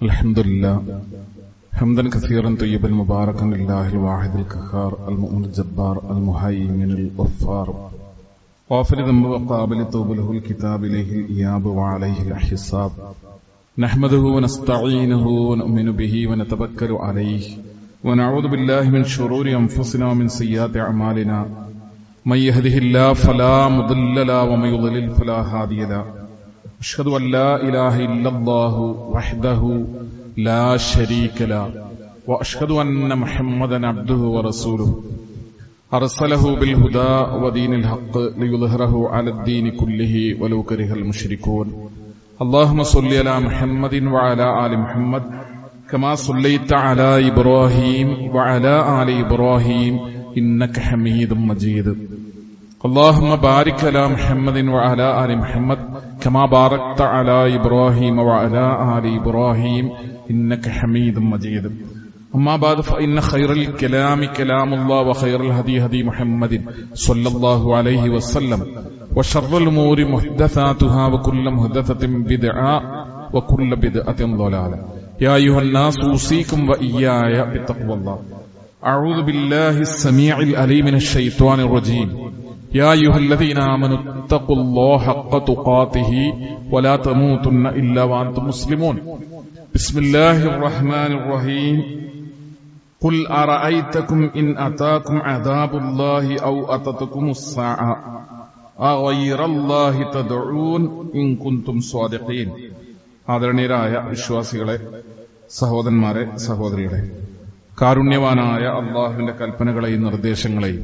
الحمد لله حمدا كثيرا طيبا مباركا لله الواحد القهار المؤمن الجبار المهيمن الغفار غافر الذنب وقابل التوب له الكتاب إليه الإياب وعليه الحساب نحمده ونستعينه ونؤمن به ونتوكل عليه ونعوذ بالله من شرور أنفسنا ومن سيئات أعمالنا من يهده الله فلا مضل له ومن يضلل فلا هادي له أشهد أن لا إله إلا الله وحده لا شريك له وأشهد أن محمدا عبده ورسوله أرسله بالهدى ودين الحق ليظهره على الدين كله ولو كره المشركون اللهم صل على محمد وعلى آل محمد كما صليت على إبراهيم وعلى آل إبراهيم إنك حميد مجيد اللهم بارك على محمد وعلى آل محمد كما باركت على إبراهيم وعلى آل إبراهيم إنك حميد مجيد أما بعد فإن خير الكلام كلام الله وخير الهدي هدي محمد صلى الله عليه وسلم وشر الأمور محدثاتها وكل محدثة بدعة وكل بدعة ضلالة يا أيها الناس أوصيكم وإياي بتقوى الله أعوذ بالله السميع العليم من الشيطان الرجيم يا أيها الذين آمنوا اتقوا الله حق تقاته ولا تموتن إلا وأنتم مسلمون بسم الله الرحمن الرحيم قل أرأيتكم إن أتاكم عذاب الله أو أتتكم الساعة أغير الله تدعون إن كنتم صادقين ആദരണീയരായ വിശ്വാസികളെ, സഹോദരന്മാരെ, സഹോദരികളെ, കാരുണ്യവാനായ അള്ളാഹുവിന്റെ കൽപ്പനകളെയും നിർദ്ദേശങ്ങളെയും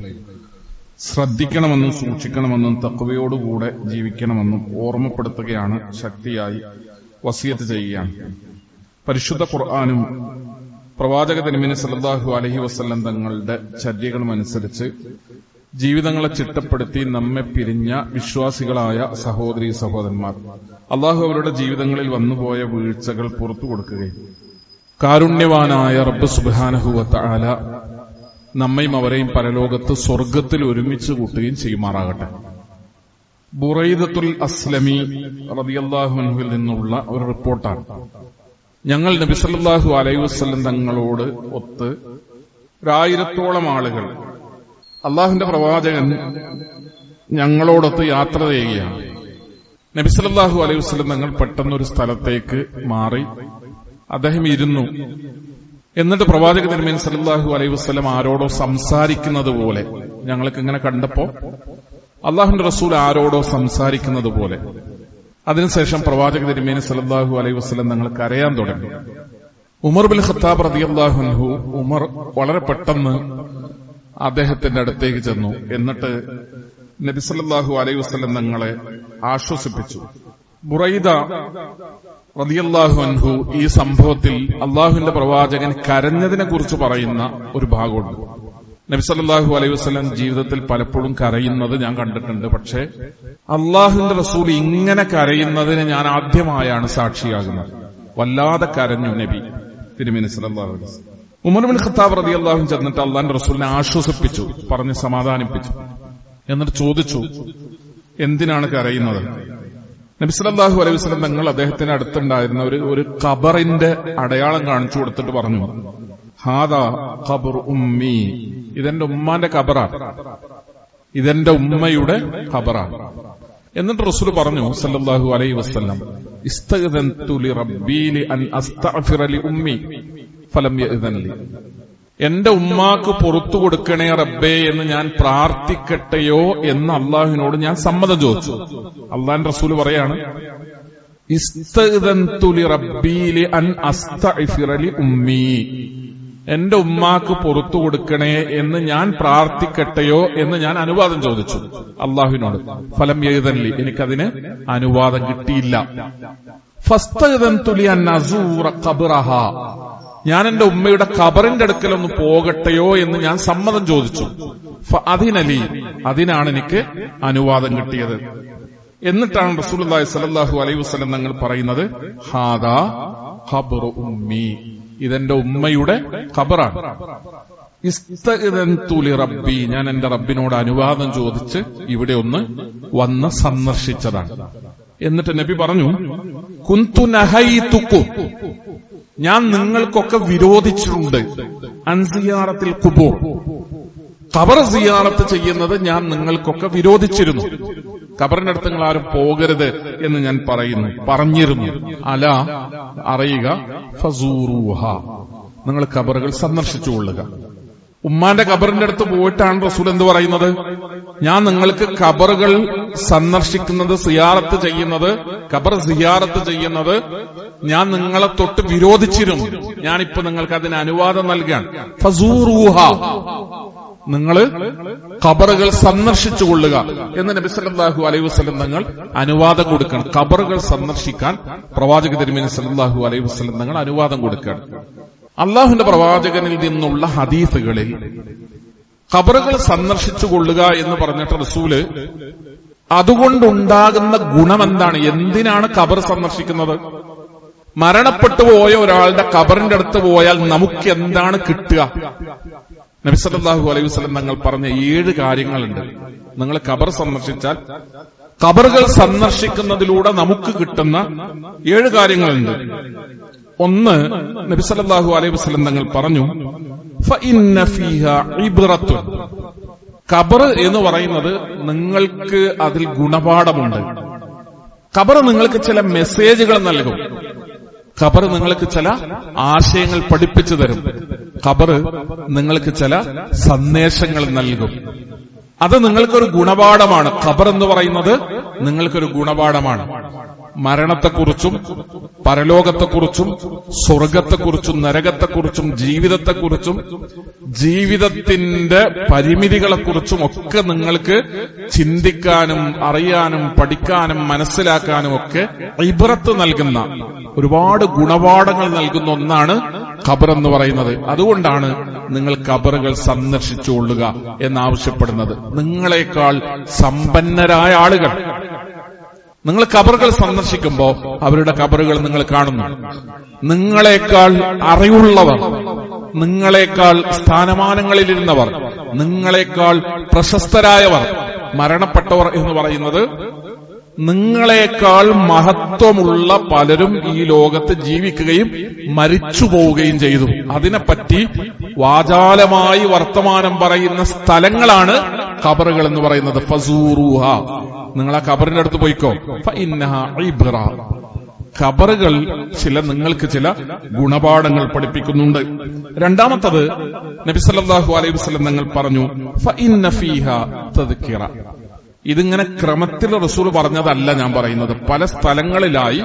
ശ്രദ്ധിക്കണമെന്നും സൂക്ഷിക്കണമെന്നും തഖ്വയോടുകൂടെ ജീവിക്കണമെന്നും ഓർമ്മപ്പെടുത്തുകയാണ്, ശക്തിയായി വസിയത്ത് ചെയ്യുകയാണ്. പരിശുദ്ധ ഖുർആനും പ്രവാചക തിരുമേനി സല്ലല്ലാഹു അലൈഹി വസല്ലം തങ്ങളുടെ ചര്യകളും അനുസരിച്ച് ജീവിതങ്ങളെ ചിട്ടപ്പെടുത്തി നമ്മെ പിരിഞ്ഞ വിശ്വാസികളായ സഹോദരീ സഹോദരന്മാർ, അള്ളാഹു അവരുടെ ജീവിതങ്ങളിൽ വന്നുപോയ വീഴ്ചകൾ പുറത്തു കൊടുക്കുകയും കാരുണ്യവാനായ റബ്ബ് സുബ്ഹാനഹു വ തആല നമ്മയും അവരെയും പരലോകത്ത് സ്വർഗത്തിൽ ഒരുമിച്ച് കൂട്ടുകയും ചെയ്യുമാറാകട്ടെ. ബുറൈദത്തുൽ അസ്ലമി റളിയല്ലാഹു അൻഹുവിൽ നിന്നുള്ള ഒരു റിപ്പോർട്ടാണ്. ഞങ്ങൾ നബി സല്ലല്ലാഹു അലൈഹി വസല്ലം തങ്ങളോട് ഒത്ത് 1000-ഓളം ആളുകൾ, അള്ളാഹുവിന്റെ പ്രവാചകൻ ഞങ്ങളോടൊത്ത് യാത്ര ചെയ്യുകയാണ്. നബി സല്ലല്ലാഹു അലൈഹി വസല്ലം തങ്ങൾ പെട്ടെന്നൊരു സ്ഥലത്തേക്ക് മാറി അദ്ദേഹം ഇരുന്നു. എന്നിട്ട് പ്രവാചക തിരുമേനി സല്ലല്ലാഹു അലൈഹി വസല്ലം ആരോടോ സംസാരിക്കുന്നത് പോലെ ഞങ്ങൾക്ക് ഇങ്ങനെ കണ്ടപ്പോ അള്ളാഹുവിന്റെ റസൂൽ ആരോടോ സംസാരിക്കുന്നത് പോലെ. അതിനുശേഷം പ്രവാചക തിരുമേനി സല്ലല്ലാഹു അലൈഹി വസല്ലം തങ്ങൾ കരയാൻ തുടങ്ങി. ഉമർ ബിൻ ഖത്താബ് റളിയല്ലാഹു അൻഹു, ഉമർ വളരെ പെട്ടെന്ന് അദ്ദേഹത്തിന്റെ അടുത്തേക്ക് ചെന്നു. എന്നിട്ട് നബി സല്ലല്ലാഹു അലൈഹി വസല്ലം തങ്ങളെ ആശ്വസിപ്പിച്ചു. ബുറൈദ റളിയല്ലാഹു അൻഹു ഈ സംഭവത്തിൽ അള്ളാഹുവിന്റെ പ്രവാചകൻ കരഞ്ഞതിനെ കുറിച്ച് പറയുന്ന ഒരു ഭാഗമുണ്ട്. നബി സല്ലല്ലാഹു അലൈഹി വസല്ലം ജീവിതത്തിൽ പലപ്പോഴും കരയുന്നത് ഞാൻ കണ്ടിട്ടുണ്ട്. പക്ഷേ അള്ളാഹുവിന്റെ റസൂൽ ഇങ്ങനെ കരയുന്നതിന് ഞാൻ ആദ്യമായാണ് സാക്ഷിയാകുന്നത്. വല്ലാതെ കരഞ്ഞു നബി തിരുമേനി സല്ലല്ലാഹു അലൈഹി വസല്ലം. ഉമർ ബിൻ ഖത്താബ് റളിയല്ലാഹു അൻഹു ചെന്നിട്ട് അള്ളാഹുവിന്റെ റസൂലിനെ ആശ്വസിപ്പിച്ചു, പറഞ്ഞ് സമാധാനിപ്പിച്ചു. എന്നിട്ട് ചോദിച്ചു, എന്തിനാണ് കരയുന്നത്? നബി സല്ലല്ലാഹു അലൈഹി വസല്ലം തങ്ങൾ അദ്ദേഹത്തിന് അടുത്തുണ്ടായിരുന്ന ഒരു ഖബറിന്റെ അടയാളം കാണിച്ചു കൊടുത്തിട്ട് പറഞ്ഞു, ഹാദാ ഖബർ ഉമ്മി, ഇതെന്റെ ഉമ്മാന്റെ ഖബറാണ്, ഇതെന്റെ ഉമ്മയുടെ ഖബറാണ്. എന്നിട്ട് റസൂൽ പറഞ്ഞു സല്ലല്ലാഹു അലൈഹി വസല്ലം, ഇസ്തഗ്ദൻതു ലിറബ്ബി അൻ അസ്തഗ്ഫിറ ലി ഉമ്മി ഫലം യഅ്ദൻ ലി, എന്റെ ഉമ്മാക്ക് പുറത്തു കൊടുക്കണേ റബ്ബേ എന്ന് ഞാൻ പ്രാർത്ഥിക്കട്ടെയോ എന്ന് അള്ളാഹുവിനോട് ഞാൻ സമ്മതം ചോദിച്ചു. അള്ളാഹുവിന്റെ റസൂല് പറയാണ്, ഇസ്തഗ്ദൻതു ലിറബ്ബി അൻ അസ്തഗ്ഫിറ ലി ഉമ്മി, എന്റെ ഉമ്മാക്ക് പുറത്തു കൊടുക്കണേ എന്ന് ഞാൻ പ്രാർത്ഥിക്കട്ടെയോ എന്ന് ഞാൻ അനുവാദം ചോദിച്ചു അള്ളാഹുവിനോട്. ഫലം യഅ്ദൻ ലി, എനിക്കതിന് അനുവാദം കിട്ടിയില്ല. ഫസ്തഗ്ദൻതു ലി അൻ അസൂറ ഖബ്റഹാ, ഞാൻ എന്റെ ഉമ്മയുടെ ഖബറിന്റെ അടുക്കലൊന്ന് പോകട്ടെയോ എന്ന് ഞാൻ സമ്മതം ചോദിച്ചു. ഫഅദിനലി, അതിനാണ് എനിക്ക് അനുവാദം കിട്ടിയത്. എന്നിട്ടാണ് റസൂലുള്ളാഹി സ്വല്ലല്ലാഹു അലൈഹി വസല്ലം തങ്ങൾ പറയുന്നത്, ഹാദാ ഖബ്റു ഉമ്മി, ഇതെന്റെ ഉമ്മയുടെ ഖബറാണ്. ഇസ്തഗ്ദൻതു ലിറബ്ബി, ഞാൻ എന്റെ റബ്ബിനോട് അനുവാദം ചോദിച്ച് ഇവിടെ ഒന്ന് വന്ന് സന്ദർശിച്ചതാണ്. എന്നിട്ട് നബി പറഞ്ഞു, കുന്തു നഹൈതുക്കും, ഞാൻ നിങ്ങൾക്കൊക്കെ വിരോധിച്ചിട്ടുണ്ട്. അൻസിയാറത്തിൽ ഖുബൂർ, ഖബർ സിയാറത്ത് ചെയ്യുന്നത് ഞാൻ നിങ്ങൾക്കൊക്കെ വിരോധിച്ചിരുന്നു. ഖബറിന്റെ അടുത്ത് നിങ്ങൾ ആരും പോകരുത് എന്ന് ഞാൻ പറഞ്ഞിരുന്നു. അല, അറിയുക, ഫസൂറുഹ, നിങ്ങൾ ഖബറുകൾ സന്ദർശിച്ചുകൊള്ളുക. ഉമ്മാന്റെ ഖബറിന്റെ അടുത്ത് പോയിട്ടാണ് റസൂൽ എന്ത് പറയുന്നത്? ഞാൻ നിങ്ങൾക്ക് ഖബറുകൾ സന്ദർശിക്കുന്നത്, സിയാറത്ത് ചെയ്യുന്നത്, ഖബർ സിയാറത്ത് ചെയ്യുന്നത് ഞാൻ നിങ്ങളെ തൊട്ട് വിരോധിച്ചിരുന്നു. ഞാനിപ്പോ നിങ്ങൾക്ക് അതിന് അനുവാദം നൽകാൻ. ഫസൂറുഹ, നിങ്ങൾ ഖബറുകൾ സന്ദർശിച്ചുകൊള്ളുക എന്ന് നബി സല്ലല്ലാഹു അലൈഹി വസല്ലം തങ്ങൾ അനുവാദം കൊടുക്കണം. ഖബറുകൾ സന്ദർശിക്കാൻ പ്രവാചക തിരുമേനി സല്ലല്ലാഹു അലൈഹി വസല്ലം തങ്ങൾ അനുവാദം കൊടുക്കണം. അള്ളാഹുവിന്റെ പ്രവാചകനിൽ നിന്നുള്ള ഹദീസുകളിൽ ഖബറുകൾ സന്ദർശിച്ചുകൊള്ളുക എന്ന് പറഞ്ഞിട്ട് റസൂല് അതുകൊണ്ടുണ്ടാകുന്ന ഗുണമെന്താണ്? എന്തിനാണ് ഖബർ സന്ദർശിക്കുന്നത്? മരണപ്പെട്ടു പോയ ഒരാളുടെ ഖബറിന്റെ അടുത്ത് പോയാൽ നമുക്ക് എന്താണ് കിട്ടുക? നബി സല്ലല്ലാഹു അലൈഹി വസല്ലം തങ്ങൾ പറഞ്ഞ 7 കാര്യങ്ങളുണ്ട്. നിങ്ങൾ ഖബർ സന്ദർശിച്ചാൽ, ഖബറുകൾ സന്ദർശിക്കുന്നതിലൂടെ നമുക്ക് കിട്ടുന്ന 7 കാര്യങ്ങളുണ്ട്. ഒന്ന്, നബി സല്ലല്ലാഹു അലൈഹി വസല്ലം തങ്ങൾ പറഞ്ഞു, ഫഇന്ന ഫീഹാ ഇബ്റത്തുൻ, ഖബർ എന്ന് പറയുന്നത് നിങ്ങൾക്ക് അതിൽ ഗുണപാഠമുണ്ട്. ഖബർ നിങ്ങൾക്ക് ചില മെസ്സേജുകൾ നൽകും. ഖബർ നിങ്ങൾക്ക് ചില ആശയങ്ങൾ പഠിപ്പിച്ചു തരും. ഖബർ നിങ്ങൾക്ക് ചില സന്ദേശങ്ങൾ നൽകും. അത് നിങ്ങൾക്കൊരു ഗുണപാഠമാണ്. ഖബർ എന്ന് പറയുന്നത് നിങ്ങൾക്കൊരു ഗുണപാഠമാണ്. മരണത്തെക്കുറിച്ചും പരലോകത്തെക്കുറിച്ചും സ്വർഗത്തെക്കുറിച്ചും നരകത്തെക്കുറിച്ചും ജീവിതത്തെക്കുറിച്ചും ജീവിതത്തിന്റെ പരിമിതികളെക്കുറിച്ചും ഒക്കെ നിങ്ങൾക്ക് ചിന്തിക്കാനും അറിയാനും പഠിക്കാനും മനസ്സിലാക്കാനും ഒക്കെ ഇബ്റത്ത് നൽകുന്ന, ഒരുപാട് ഗുണപാഠങ്ങൾ നൽകുന്ന ഒന്നാണ് ഖബർ എന്ന് പറയുന്നത്. അതുകൊണ്ടാണ് നിങ്ങൾ ഖബറുകൾ സന്ദർശിച്ചുകൊള്ളുക എന്നാവശ്യപ്പെടുന്നത്. നിങ്ങളെക്കാൾ സമ്പന്നരായ ആളുകൾ, നിങ്ങൾ ഖബറുകൾ സന്ദർശിക്കുമ്പോൾ അവരുടെ ഖബറുകൾ നിങ്ങൾ കാണുന്നു. നിങ്ങളെക്കാൾ അറിവുള്ളവർ, നിങ്ങളെക്കാൾ സ്ഥാനമാനങ്ങളിലിരുന്നവർ, നിങ്ങളെക്കാൾ പ്രശസ്തരായവർ, മരണപ്പെട്ടവർ എന്ന് പറയുന്നത് നിങ്ങളെക്കാൾ മഹത്വമുള്ള പലരും ഈ ലോകത്ത് ജീവിക്കുകയും മരിച്ചു പോവുകയും ചെയ്തു. അതിനെപ്പറ്റി വാചാലമായി വർത്തമാനം പറയുന്ന സ്ഥലങ്ങളാണ് ഖബറുകൾ എന്ന് പറയുന്നത്. ഫസൂറുഹ, നിങ്ങൾ ആ ഖബറിന്റെ അടുത്ത് പോയിക്കോ. ഫഇന്നഹാ ഇബ്റ, ഖബറുകൾ നിങ്ങൾക്ക് ചില ഗുണപാഠങ്ങൾ പഠിപ്പിക്കുന്നുണ്ട്. രണ്ടാമത്തത്, നബി സല്ലല്ലാഹു അലൈഹി വസല്ലം തങ്ങൾ പറഞ്ഞു, ഫഇന്ന ഫീഹാ തദ്കിറ. ഇതിങ്ങനെ ക്രമത്തിൽ റസൂൽ പറഞ്ഞതല്ല ഞാൻ പറയുന്നത്. പല സ്ഥലങ്ങളിലായി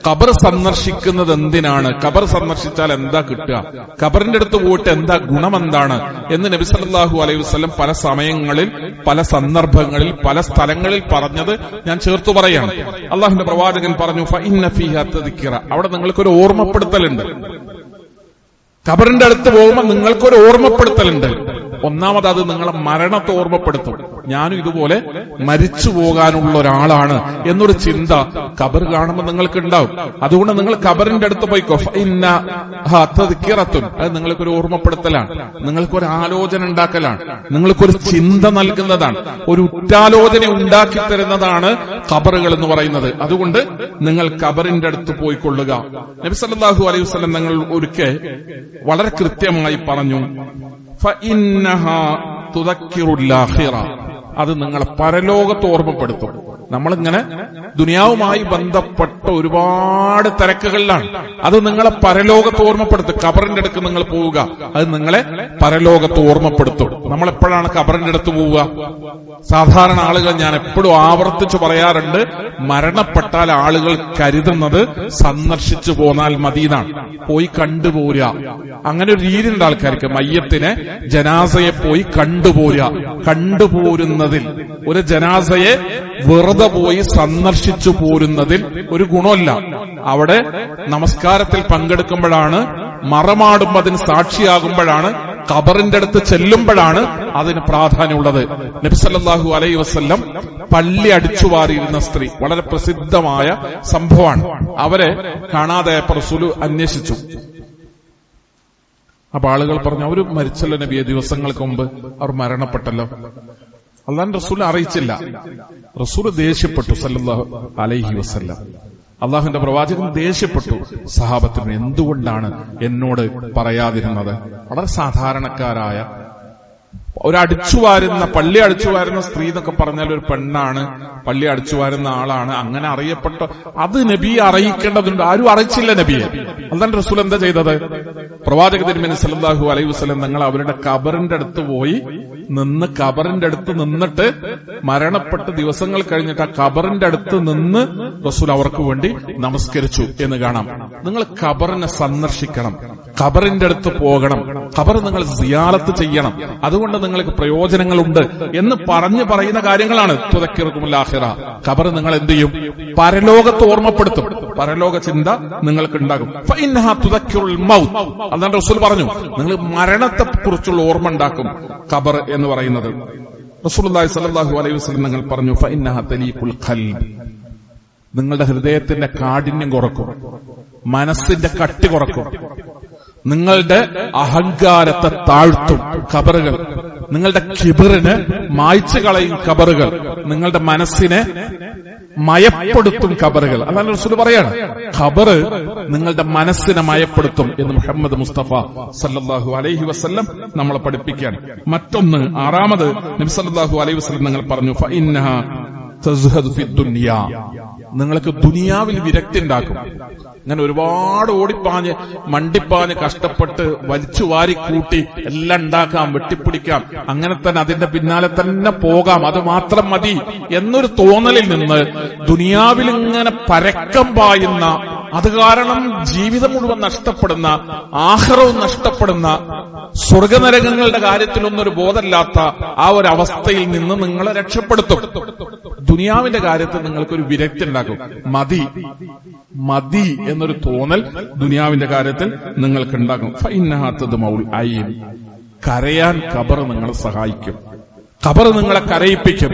ഖബർ സന്ദർശിക്കുന്നത് എന്തിനാണ്, ഖബർ സന്ദർശിച്ചാൽ എന്താ കിട്ടുക, ഖബറിന്റെ അടുത്ത് പോയിട്ട് എന്താ ഗുണമെന്താണ് എന്ന് നബി സല്ലല്ലാഹു അലൈഹി വസല്ലം പല സമയങ്ങളിൽ, പല സന്ദർഭങ്ങളിൽ, പല സ്ഥലങ്ങളിൽ പറഞ്ഞത് ഞാൻ ചേർത്തു പറയാണ്. അള്ളാഹുവിന്റെ പ്രവാചകൻ പറഞ്ഞു, ഫഇന്ന ഫീഹാ തദ്കിറ, അവിടെ നിങ്ങൾക്കൊരു ഓർമ്മപ്പെടുത്തലുണ്ട്. ഖബറിന്റെ അടുത്ത് പോകുമ്പോൾ നിങ്ങൾക്കൊരു ഓർമ്മപ്പെടുത്തലുണ്ട്. ഒന്നാമത് അത് നിങ്ങളെ മരണത്തെ ഓർമ്മപ്പെടുത്തും. ഞാനും ഇതുപോലെ മരിച്ചു പോകാനുള്ള ഒരാളാണ് എന്നൊരു ചിന്ത ഖബർ കാണുമ്പോൾ നിങ്ങൾക്ക് ഉണ്ടാവും. അതുകൊണ്ട് നിങ്ങൾ ഖബറിന്റെ അടുത്ത് പോയിക്കോ. അത് നിങ്ങൾക്കൊരു ഓർമ്മപ്പെടുത്തലാണ്, നിങ്ങൾക്കൊരു ആലോചന ഉണ്ടാക്കലാണ്, നിങ്ങൾക്കൊരു ചിന്ത നൽകുന്നതാണ്, ഒരു ഉറ്റാലോചന ഉണ്ടാക്കി തരുന്നതാണ് ഖബറുകൾ എന്ന് പറയുന്നത്. അതുകൊണ്ട് നിങ്ങൾ ഖബറിന്റെ അടുത്ത് പോയിക്കൊള്ളുക. നബി സല്ലല്ലാഹു അലൈഹി വസല്ലം തങ്ങൾ ഒരിക്കൽ വളരെ കൃത്യമായി പറഞ്ഞു, ഫഇന്നഹാ തുദക്കിറുൽ ആഖിറ, അത് നിങ്ങളെ പരലോകത്ത് ഓർമ്മപ്പെടുത്തും. നമ്മളിങ്ങനെ ദുനിയാവുമായി ബന്ധപ്പെട്ട ഒരുപാട് തിരക്കുകളിലാണ്. അത് നിങ്ങളെ പരലോകത്ത് ഓർമ്മപ്പെടുത്തും. ഖബറിന്റെ അടുത്ത് നിങ്ങൾ പോവുക, അത് നിങ്ങളെ പരലോകത്ത് ഓർമ്മപ്പെടുത്തും. നമ്മളെപ്പോഴാണ് ഖബറിന്റെ അടുത്ത് പോവുക? സാധാരണ ആളുകൾ, ഞാൻ എപ്പോഴും ആവർത്തിച്ചു പറയാറുണ്ട്, മരണപ്പെട്ടാൽ ആളുകൾ കരുതുന്നത് സന്ദർശിച്ചു പോന്നാൽ മതിയെന്നാണ്, പോയി കണ്ടുപോരുക. അങ്ങനെ ഒരു രീതി ഉണ്ട് ആൾക്കാർക്ക്. മയ്യത്തിനെ, ജനാസയെ പോയി കണ്ടുപോരുക. കണ്ടുപോരുന്നതിൽ, ഒരു ജനാസയെ വെറുതെ പോയി സന്ദർശിച്ചു പോരുന്നതിൽ ഒരു ഗുണമില്ല. അവിടെ നമസ്കാരത്തിൽ പങ്കെടുക്കുമ്പോഴാണ്, മറമാടുമ്പോൾ അതിന് സാക്ഷിയാകുമ്പോഴാണ്, ഖബറിന്റെ അടുത്ത് ചെല്ലുമ്പോഴാണ് അതിന് പ്രാധാന്യമുള്ളത്. നബി സല്ലല്ലാഹു അലൈഹി വസല്ലം പള്ളി അടിച്ചുവാരിയിരുന്ന സ്ത്രീ, വളരെ പ്രസിദ്ധമായ സംഭവമാണ്. അവരെ കാണാതായപ്പോൾ റസൂൽ അന്വേഷിച്ചു. അപ്പൊ ആളുകൾ പറഞ്ഞു, അവര് മരിച്ചല്ലോ നബിയെ, ദിവസങ്ങൾക്ക് മുമ്പ് അവർ മരണപ്പെട്ടല്ലോ. അല്ലാഹുവിന്റെ റസൂൽ അറിയിച്ചില്ല. റസൂൽ ദേഷ്യപ്പെട്ടു സല്ലല്ലാഹു അലൈഹി വസല്ലം. അള്ളാഹുവിന്റെ പ്രവാചകൻ ദേഷ്യപ്പെട്ടു. സഹാബത്തിന് എന്തുകൊണ്ടാണ് എന്നോട് പറയാതിരുന്നത്? വളരെ സാധാരണക്കാരായ പള്ളി അടിച്ചുവാരുന്ന സ്ത്രീ എന്നൊക്കെ പറഞ്ഞാൽ ഒരു പെണ്ണാണ്, പള്ളി അടിച്ചുവാരുന്ന ആളാണ്, അങ്ങനെ അറിയപ്പെട്ട അത് നബിയെ അറിയിക്കേണ്ടതുണ്ട്. ആരും അറിയിച്ചില്ല നബിയെ. അല്ലാണ്ട് റസൂൽ എന്താ ചെയ്തത്? പ്രവാചക തിരുമേനി സല്ലല്ലാഹു അലൈഹി വസല്ലം തങ്ങൾ അവരുടെ ഖബറിന്റെ അടുത്ത് പോയി ഖബറിന്റെ അടുത്ത് നിന്നിട്ട് മരണപ്പെട്ട് ദിവസങ്ങൾ കഴിഞ്ഞിട്ട് ആ ഖബറിന്റെ അടുത്ത് നിന്ന് റസൂൽ അവർക്ക് വേണ്ടി നമസ്കരിച്ചു എന്ന് കാണാം. നിങ്ങൾ ഖബറിനെ സന്ദർശിക്കണം, ഖബറിന്റെ അടുത്ത് പോകണം, ഖബർ നിങ്ങൾ സിയാറത്ത് ചെയ്യണം, അതുകൊണ്ട് നിങ്ങൾക്ക് പ്രയോജനങ്ങളുണ്ട് എന്ന് പറയുന്ന കാര്യങ്ങളാണ്. തുദക്കിറുകുമുൽ ആഖിറ, ഖബർ നിങ്ങൾ എന്ത് ചെയ്യും? പരലോകത്ത് ഓർമ്മപ്പെടുത്തും, പരലോക ചിന്ത നിങ്ങൾക്ക് ഉണ്ടാകും. ഫഇന്നഹാ തുദക്കിറുൽ മൗത്ത്, അതാണ് റസൂൽ പറഞ്ഞു, നിങ്ങൾ മരണത്തെ കുറിച്ചുള്ള ഓർമ്മ ഉണ്ടാക്കും ഖബർ എന്ന് പറയുന്നത്. റസൂലുള്ളാഹി സ്വല്ലല്ലാഹു അലൈഹി വസല്ലം നിങ്ങൾ പറഞ്ഞു, ഫഇന്നഹാ തലീഖുൽ ഖൽബ്, നിങ്ങളുടെ ഹൃദയത്തിന്റെ കാഠിന്യം കുറക്കും, മനസ്സിന്റെ കട്ടി കുറക്കും, നിങ്ങളുടെ അഹങ്കാരത്തെ താഴ്ത്തും ഖബറുകൾ, നിങ്ങളുടെ കിബറിന് മായ്ച്ചു കളയും ഖബറുകൾ, നിങ്ങളുടെ മനസ്സിനെ മയപ്പെടുത്തും ഖബറുകൾ. അതാണ് റസൂൽ പറയാണ്, ഖബറ് നിങ്ങളുടെ മനസ്സിനെ മയപ്പെടുത്തും എന്ന് മുഹമ്മദ് മുസ്തഫ സല്ലല്ലാഹു അലൈഹി വസല്ലം നമ്മളെ പഠിപ്പിക്കുകയാണ്. മറ്റൊന്ന്, ആറാമത് നബി സല്ലല്ലാഹു അലൈഹി വസല്ലം നിങ്ങൾ പറഞ്ഞു, ഫഇന്നഹാ തസ്ഹദു ഫിദ്ദുനിയ, നിങ്ങൾക്ക് ദുനിയാവിൽ വിരക്തി ഉണ്ടാക്കും. അങ്ങനെ ഒരുപാട് ഓടിപ്പാഞ്ഞ് മണ്ടിപ്പാഞ്ഞ് കഷ്ടപ്പെട്ട് വലിച്ചു വാരി കൂട്ടി എല്ലാം ഉണ്ടാക്കാം, വെട്ടിപ്പിടിക്കാം, അങ്ങനെ തന്നെ അതിന്റെ പിന്നാലെ തന്നെ പോകാം, അത് മാത്രം മതി എന്നൊരു തോന്നലിൽ നിന്ന് ദുനിയാവിൽ ഇങ്ങനെ പരക്കം പായുന്ന, അത് കാരണം ജീവിതം മുഴുവൻ നഷ്ടപ്പെടുന്ന, ആഖിറവും നഷ്ടപ്പെടുന്ന, സ്വർഗനരകങ്ങളുടെ കാര്യത്തിലൊന്നൊരു ബോധമില്ലാത്ത ആ ഒരു അവസ്ഥയിൽ നിന്ന് നിങ്ങളെ രക്ഷപ്പെടുത്തും. ദുനിയാവിന്റെ കാര്യത്തിൽ നിങ്ങൾക്കൊരു വിരക്തി ഉണ്ടാക്കും. മതി എന്നൊരു തോന്നൽ ദുനിയാവിന്റെ കാര്യത്തിൽ നിങ്ങൾക്ക് ഉണ്ടാകും. ഫഇന്നഹാ തദ്മഉൽ ഐൻ, കരയാൻ ഖബർ നിങ്ങളെ സഹായിക്കും, ഖബർ നിങ്ങളെ കരയിപ്പിക്കും.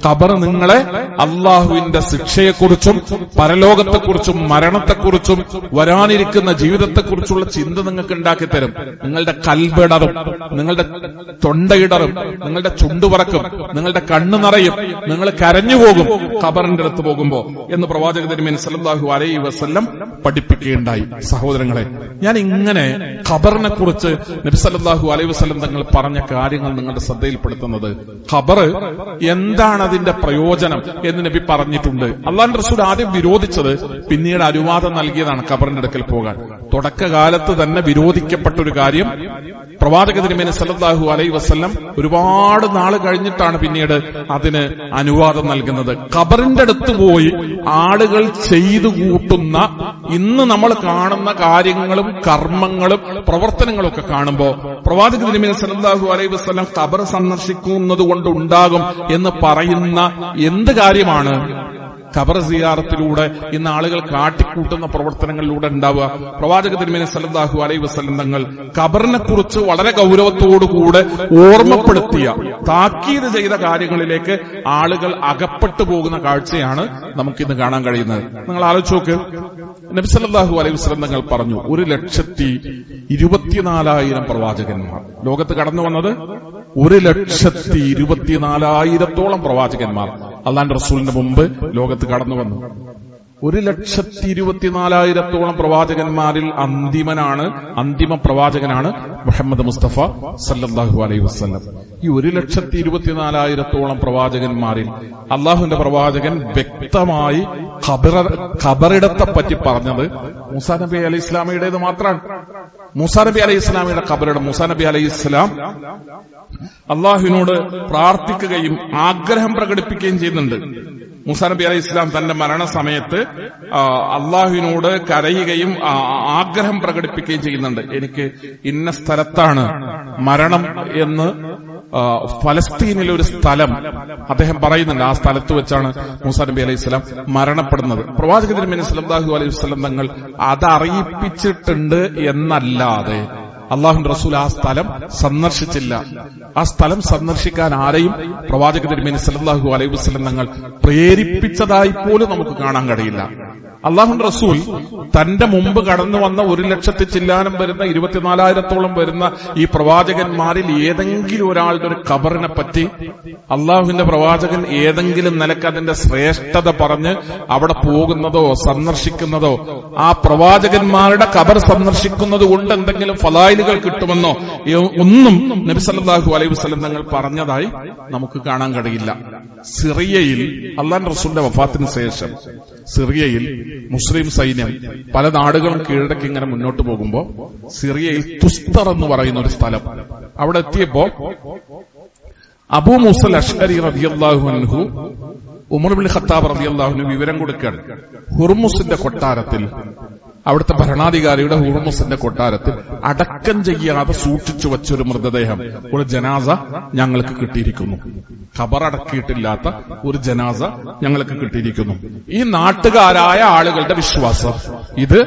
ഖബർ നിങ്ങളെ അള്ളാഹുവിന്റെ ശിക്ഷയെക്കുറിച്ചും പരലോകത്തെക്കുറിച്ചും മരണത്തെക്കുറിച്ചും വരാനിരിക്കുന്ന ജീവിതത്തെക്കുറിച്ചുള്ള ചിന്ത നിങ്ങൾക്ക് ഉണ്ടാക്കി തരും. നിങ്ങളുടെ കൽബിടറും, നിങ്ങളുടെ തൊണ്ടയിടറും, നിങ്ങളുടെ ചുണ്ടുപറക്കും, നിങ്ങളുടെ കണ്ണു നിറയും, നിങ്ങൾ കരഞ്ഞുപോകും ഖബറിന്റെ അടുത്ത് പോകുമ്പോ എന്ന് പ്രവാചക തിരുമേനി സല്ലല്ലാഹു അലൈഹി വസല്ലം പഠിപ്പിക്കുകയുണ്ടായി. സഹോദരങ്ങളെ, ഞാൻ ഇങ്ങനെ ഖബറിനെ കുറിച്ച് നബി സല്ലല്ലാഹു അലൈഹി വസല്ലം തങ്ങൾ പറഞ്ഞ കാര്യങ്ങൾ നിങ്ങളുടെ ശ്രദ്ധയിൽപ്പെടുത്തുന്നത്, ഖബർ എന്താണ് അതിന്റെ പ്രയോജനം എന്ന് നബി പറഞ്ഞിട്ടുണ്ട്. അല്ലാഹുവിന്റെ റസൂൽ ആദ്യം വിരോധിച്ചത്, പിന്നീട് അനുവാദം നൽകിയതാണ് ഖബറിന്റെ അടുക്കൽ പോകാൻ. തുടക്കകാലത്ത് തന്നെ വിരോധിക്കപ്പെട്ട ഒരു കാര്യം പ്രവാചക തിരുമേനി സല്ലല്ലാഹു അലൈഹി വസല്ലം ഒരുപാട് നാൾ കഴിഞ്ഞിട്ടാണ് പിന്നീട് അതിന് അനുവാദം നൽകുന്നത്. ഖബറിന്റെ അടുത്ത് പോയി ആളുകൾ ചെയ്തു കൂട്ടുന്ന ഇന്ന് നമ്മൾ കാണുന്ന കാര്യങ്ങളും കർമ്മങ്ങളും പ്രവർത്തനങ്ങളും ഒക്കെ കാണുമ്പോൾ പ്രവാചക തിരുമേനി സല്ലല്ലാഹു അലൈഹി വസല്ലം ഖബർ സന്ദർശിക്കുന്നത് കൊണ്ട് ഉണ്ടാകും എന്ന് പറയുന്ന എന്ത് കാര്യമാണ് ഖബർ സിയാറത്തിലൂടെ ഇന്ന് ആളുകൾ കാട്ടിക്കൂട്ടുന്ന പ്രവർത്തനങ്ങളിലൂടെ ഉണ്ടാവുക? പ്രവാചക തിരുമേനി സല്ലല്ലാഹു അലൈഹി വസല്ലം തങ്ങൾ ഖബറിനെ കുറിച്ച് വളരെ ഗൗരവത്തോടുകൂടെ ഓർമ്മപ്പെടുത്തിയ, താക്കീത് ചെയ്ത കാര്യങ്ങളിലേക്ക് ആളുകൾ അകപ്പെട്ടു പോകുന്ന കാഴ്ചയാണ് നമുക്കിന്ന് കാണാൻ കഴിയുന്നത്. നിങ്ങൾ ആലോചിച്ച് നോക്ക്, നബി സല്ലല്ലാഹു അലൈഹി വസല്ലം തങ്ങൾ പറഞ്ഞു, 1,24,000 പ്രവാചകന്മാർ ലോകത്ത് കടന്നു വന്നത്. 1,24,000 പ്രവാചകന്മാർ അല്ലാഹുവിന്റെ റസൂലിന്റെ മുമ്പ് ലോകത്ത് കടന്നു വന്നു. 1,24,000 പ്രവാചകന്മാരിൽ അന്തിമ പ്രവാചകനാണ് മുഹമ്മദ് മുസ്തഫ സല്ലല്ലാഹു അലൈഹി വസല്ലം. ഈ 1,24,000 പ്രവാചകന്മാരിൽ അള്ളാഹുവിന്റെ പ്രവാചകൻ വ്യക്തമായി ഖബറിടത്തെ പറ്റി പറഞ്ഞത് മൂസാ നബി അലൈഹി ഇസ്ലാമിയുടേത് മാത്രമാണ്. മൂസാ നബി അലൈഹി ഇസ്ലാമിയുടെ ഖബറിടം, മൂസാ നബി അലൈഹി ഇസ്ലാം അള്ളാഹുവിനോട് പ്രാർത്ഥിക്കുകയും ആഗ്രഹം പ്രകടിപ്പിക്കുകയും ചെയ്യുന്നുണ്ട്. മൂസാ നബി അലൈഹി ഇസ്ലാം തന്റെ മരണസമയത്ത് അള്ളാഹുവിനോട് കരയുകയും ആഗ്രഹം പ്രകടിപ്പിക്കുകയും ചെയ്യുന്നുണ്ട്. എനിക്ക് ഇന്ന സ്ഥലത്താണ് മരണം എന്ന് ഫലസ്തീനിലെ ഒരു സ്ഥലം അദ്ദേഹം പറയുന്നുണ്ട്. ആ സ്ഥലത്ത് വെച്ചാണ് മൂസാ നബി അലൈഹി സ്വലാം മരണപ്പെടുന്നത്. പ്രവാചക തിരുമേനി സല്ലല്ലാഹു അലൈഹി വസല്ലം തങ്ങൾ അതറിയിപ്പിച്ചിട്ടുണ്ട് എന്നല്ലാതെ അള്ളാഹുവിന്റെ റസൂൽ ആ സ്ഥലം സന്ദർശിച്ചില്ല. ആ സ്ഥലം സന്ദർശിക്കാൻ ആരെയും പ്രവാചക തിരുമേനി സല്ലല്ലാഹു അലൈഹി വസല്ലം തങ്ങൾ പ്രേരിപ്പിച്ചതായി പോലും നമുക്ക് കാണാൻ കഴിയില്ല. അള്ളാഹുവിന്റെ റസൂൽ തന്റെ മുമ്പ് കടന്നു വന്ന 1,00,000 ചില്ലാനം വരുന്ന 24,000-ഓളം വരുന്ന ഈ പ്രവാചകന്മാരിൽ ഏതെങ്കിലും ഒരാളുടെ ഒരു ഖബറിനെ പറ്റി അള്ളാഹുവിന്റെ പ്രവാചകൻ ഏതെങ്കിലും നിലക്ക് അതിന്റെ ശ്രേഷ്ഠത പറഞ്ഞ് അവിടെ പോകുന്നതോ സന്ദർശിക്കുന്നതോ ആ പ്രവാചകന്മാരുടെ ഖബർ സന്ദർശിക്കുന്നത് കൊണ്ട് എന്തെങ്കിലും ഫളായിലുകൾ കിട്ടുമെന്നോ ഒന്നും നബി സല്ലല്ലാഹു അലൈഹി വസല്ലം തങ്ങൾ പറഞ്ഞതായി നമുക്ക് കാണാൻ കഴിയില്ല. സിറിയയിൽ അള്ളാഹുവിന്റെ റസൂലിന്റെ വഫാത്തിന് ശേഷം സിറിയയിൽ മുസ്ലിം സൈന്യം പല നാടുകളും കീഴടക്കി ഇങ്ങനെ മുന്നോട്ട് പോകുമ്പോൾ സിറിയയിൽ തുസ്തർ എന്ന് പറയുന്ന ഒരു സ്ഥലം അവിടെ എത്തിയപ്പോ അബൂ മൂസൽ അശ്അരി റളിയല്ലാഹു അൻഹു ഉമർ ഇബ്നു ഖത്താബ് റളിയല്ലാഹു അൻഹു വിവരം കൊടുക്കുകയാണ്. ഹുർമുസിന്റെ കൊട്ടാരത്തിൽ, അവിടുത്തെ ഭരണാധികാരിയുടെ ഹുർമുസിന്റെ കൊട്ടാരത്തിൽ അടക്കം ചെയ്യാതെ സൂക്ഷിച്ചു വച്ചൊരു മൃതദേഹം, ഒരു ജനാസ ഞങ്ങൾക്ക് കിട്ടിയിരിക്കുന്നു. ഖബറടക്കിയിട്ടില്ലാത്ത ഒരു ജനാസ ഞങ്ങൾക്ക് കിട്ടിയിരിക്കുന്നു. ഈ നാട്ടുകാരായ ആളുകളുടെ വിശ്വാസം ഇത്